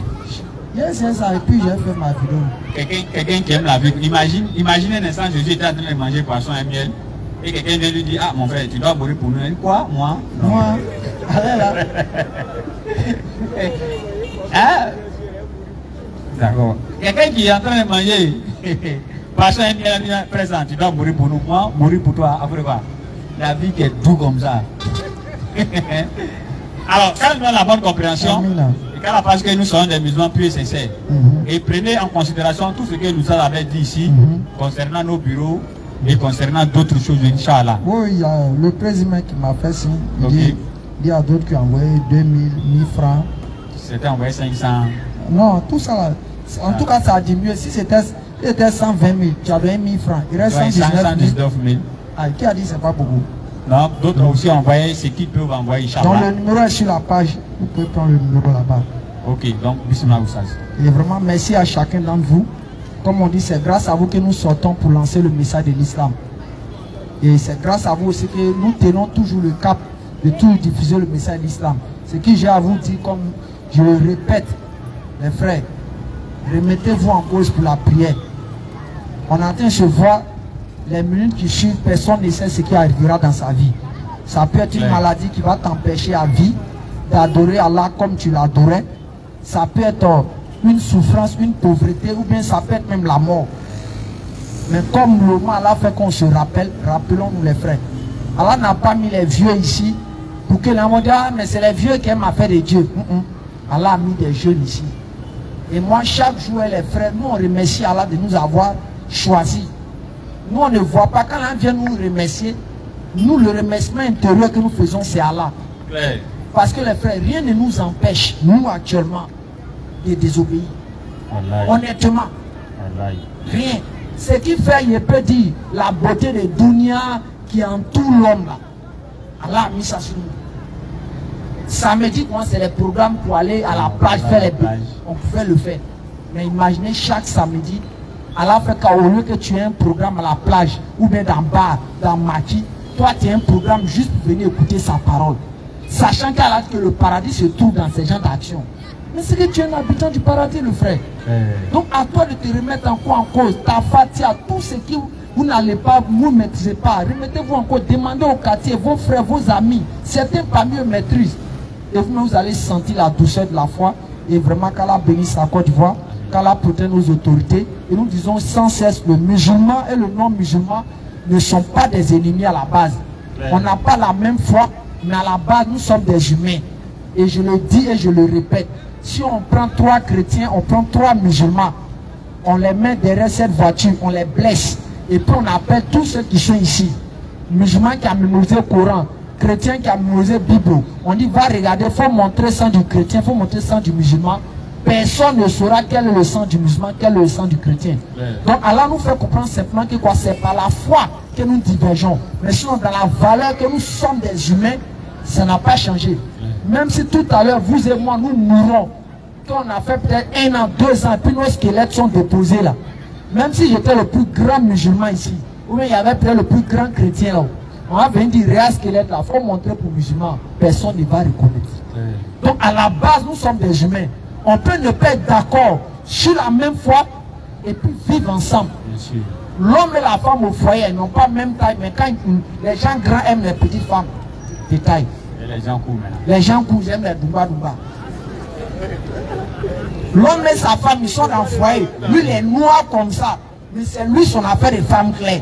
C'est ça, et puis j'ai fait ma vidéo. Quelqu'un qui aime la vie, imaginez un instant, Jésus était en train de manger poisson et miel. Et quelqu'un vient lui dire, ah mon frère, tu dois mourir pour nous. Il dit, quoi? Moi? Non. Moi? Allez là. Hein? D'accord. Quelqu'un qui est en train de manger poisson et miel, il dit, présent, tu dois mourir pour nous. Moi, mourir pour toi. Après quoi? La vie qui est tout comme ça. Alors, quand nous avons la bonne compréhension, parce que nous sommes des musulmans purs et sincères. Et prenez en considération tout ce que nous avons dit ici concernant nos bureaux et concernant d'autres choses, Inch'Allah. Oui, il y a le président qui m'a fait signe. Il y a d'autres qui ont envoyé 2000, 1000 francs. C'était envoyé 500. Non, tout ça là. En tout cas, ça a diminué. Si c'était 120 000, tu as donné 1000 francs. Il reste 119 000. Ah, qui a dit que ce n'est pas beaucoup? Non, d'autres aussi ont envoyé ce qu'ils peuvent envoyer, Inch'Allah. Donc le numéro est sur la page. Vous pouvez prendre le numéro là-bas. Ok, donc Bismillah Oussaz. Et vraiment merci à chacun d'entre vous. Comme on dit, c'est grâce à vous que nous sortons pour lancer le message de l'islam. Et c'est grâce à vous aussi que nous tenons toujours le cap de toujours diffuser le message de l'islam. Ce que j'ai à vous dire, comme je le répète, les frères, remettez-vous en cause pour la prière. On est en train de se voir les minutes qui suivent, personne ne sait ce qui arrivera dans sa vie. Ça peut être une maladie qui va t'empêcher à vie d'adorer Allah comme tu l'adorais. Ça peut être une souffrance, une pauvreté, ou bien ça peut être même la mort. Mais comme le moment Allah fait qu'on se rappelle, rappelons-nous les frères. Allah n'a pas mis les vieux ici pour que les gens disent, ah mais c'est les vieux qui aiment affaire de Dieu. Allah a mis des jeunes ici. Et moi chaque jour les frères, nous on remercie Allah de nous avoir choisis. Nous on ne voit pas quand on vient nous remercier. Nous le remerciement intérieur que nous faisons c'est Allah. Parce que les frères, rien ne nous empêche, nous actuellement, de désobéir. Honnêtement, rien. Ce qui fait, il peut dire, la beauté de Dunia qui entoure l'homme là. Allah a mis ça sur nous. Samedi, moi, c'est les programmes pour aller à la plage faire les bêtes. On pouvait le faire. Mais imaginez chaque samedi, Allah fait qu'au lieu que tu aies un programme à la plage, ou bien dans bar, dans Maki, toi tu as un programme juste pour venir écouter sa parole. Sachant qu'Allah dit que le paradis se trouve dans ces gens d'action. Mais c'est que tu es un habitant du paradis, le frère. Donc à toi de te remettre en cause, ta fatia, tout ce que vous n'allez pas, vous ne maîtrisez pas. Remettez-vous en cause, demandez au quartier, vos frères, vos amis. Certains parmi eux maîtrisent. Et vous allez sentir la douceur de la foi. Et vraiment qu'Allah bénisse la Côte d'Ivoire, qu'Allah protège nos autorités. Et nous disons sans cesse, le musulman et le non-musulman ne sont pas des ennemis à la base. On n'a pas la même foi. Mais à la base, nous sommes des humains. Et je le dis et je le répète. Si on prend 3 chrétiens, on prend 3 musulmans, on les met derrière cette voiture, on les blesse. Et puis on appelle tous ceux qui sont ici. Musulmans qui ont mémorisé le Coran, chrétiens qui ont mémorisé la Bible. On dit, va regarder, il faut montrer le sang du chrétien, il faut montrer le sang du musulman. Personne ne saura quel est le sang du musulman, quel est le sang du chrétien. Donc Allah nous fait comprendre simplement que quoi, c'est par la foi que nous divergeons. Mais sinon, dans la valeur que nous sommes des humains, ça n'a pas changé. Même si tout à l'heure, vous et moi, nous mourrons, qu'on a fait peut-être 1 an, 2 ans, puis nos squelettes sont déposés là. Même si j'étais le plus grand musulman ici, ou bien il y avait peut-être le plus grand chrétien là, on va venir dire réel squelette là, il faut montrer pour musulmans, personne ne va reconnaître. Donc à la base, nous sommes des humains. On peut ne pas être d'accord sur la même foi et puis vivre ensemble. L'homme et la femme au foyer n'ont pas même taille, mais quand les gens grands aiment les petites femmes de taille. Et les gens courent maintenant. Les gens courent, aiment les douba. L'homme et sa femme, ils sont dans le foyer. Lui, il est noir comme ça. Mais c'est lui son affaire de femme claire.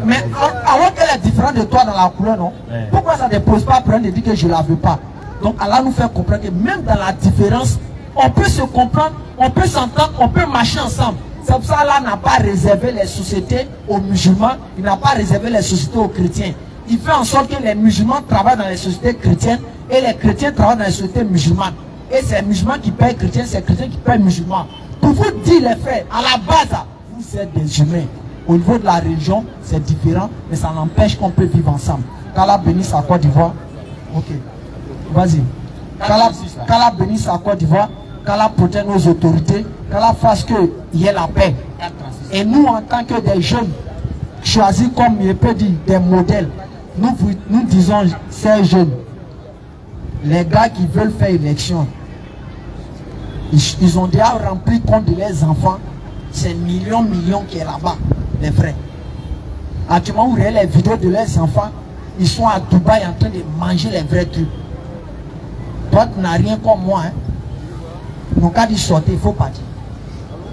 Mais alors qu'elle est différente de toi dans la couleur, non? Pourquoi ça ne pose pas problème de dire que je ne la veux pas? Donc Allah nous fait comprendre que même dans la différence, on peut se comprendre, on peut s'entendre, on peut marcher ensemble. C'est pour ça qu'Allah n'a pas réservé les sociétés aux musulmans, il n'a pas réservé les sociétés aux chrétiens. Il fait en sorte que les musulmans travaillent dans les sociétés chrétiennes et les chrétiens travaillent dans les sociétés musulmanes. Et c'est les musulmans qui payent chrétiens, c'est les chrétiens qui payent musulmans. Pour vous dire les faits, à la base, vous êtes des humains. Au niveau de la religion, c'est différent, mais ça n'empêche qu'on peut vivre ensemble. Qu'Allah bénisse la Côte d'Ivoire. Ok. Vas-y. Qu'Allah bénisse la Côte d'Ivoire. Qu'Allah protège nos autorités. Qu'Allah fasse qu'il y ait la paix. Et nous, en tant que des jeunes, choisis comme il peut dire des modèles, nous disons ces jeunes, les gars qui veulent faire élection, ils ont déjà rempli compte de leurs enfants. C'est millions qui est là-bas, les frères. Actuellement, vous regardez les vidéos de leurs enfants, ils sont à Dubaï en train de manger les vrais trucs. Toi, tu n'as rien comme moi. Hein. Donc, quand il sortait, il faut partir.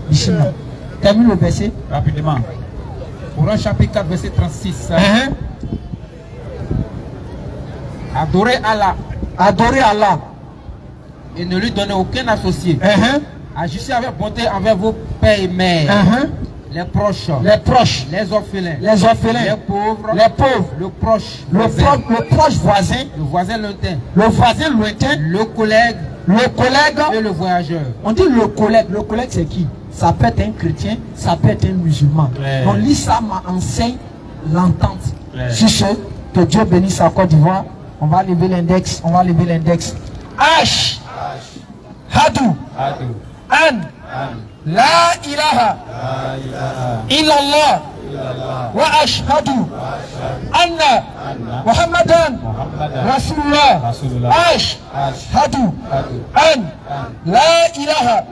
Ici, non. Termine le verset. Rapidement. Coran chapitre 4, verset 36. Adorez Allah. Adorez Allah. Et ne lui donnez aucun associé. Agissez avec bonté envers vos pères et mères. Les proches. Les proches. Les orphelins. Les orphelins. Les pauvres. Les pauvres. Le proche. Le proche voisin. Le voisin lointain. Le voisin lointain. Le collègue. Le collègue. Et le voyageur. On dit le collègue. Le collègue, c'est qui? Ça peut être un chrétien, ça peut être un musulman. Donc l'islam enseigne l'entente. Sur ce, que Dieu bénisse la Côte d'Ivoire. On va lever l'index. On va lever l'index. Ash. Hadou. An. La ilaha illallah wa ashhadu anna Muhammadan Rasulullah. Ashhadu an la ilaha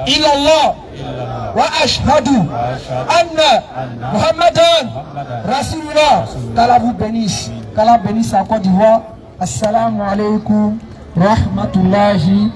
illallah wa ashhadu anna Muhammadan Rasulullah. Qu'Allah vous bénisse. Qu'Allah bénisse la Côte d'Ivoire. Assalamu alaikum rahmatullahi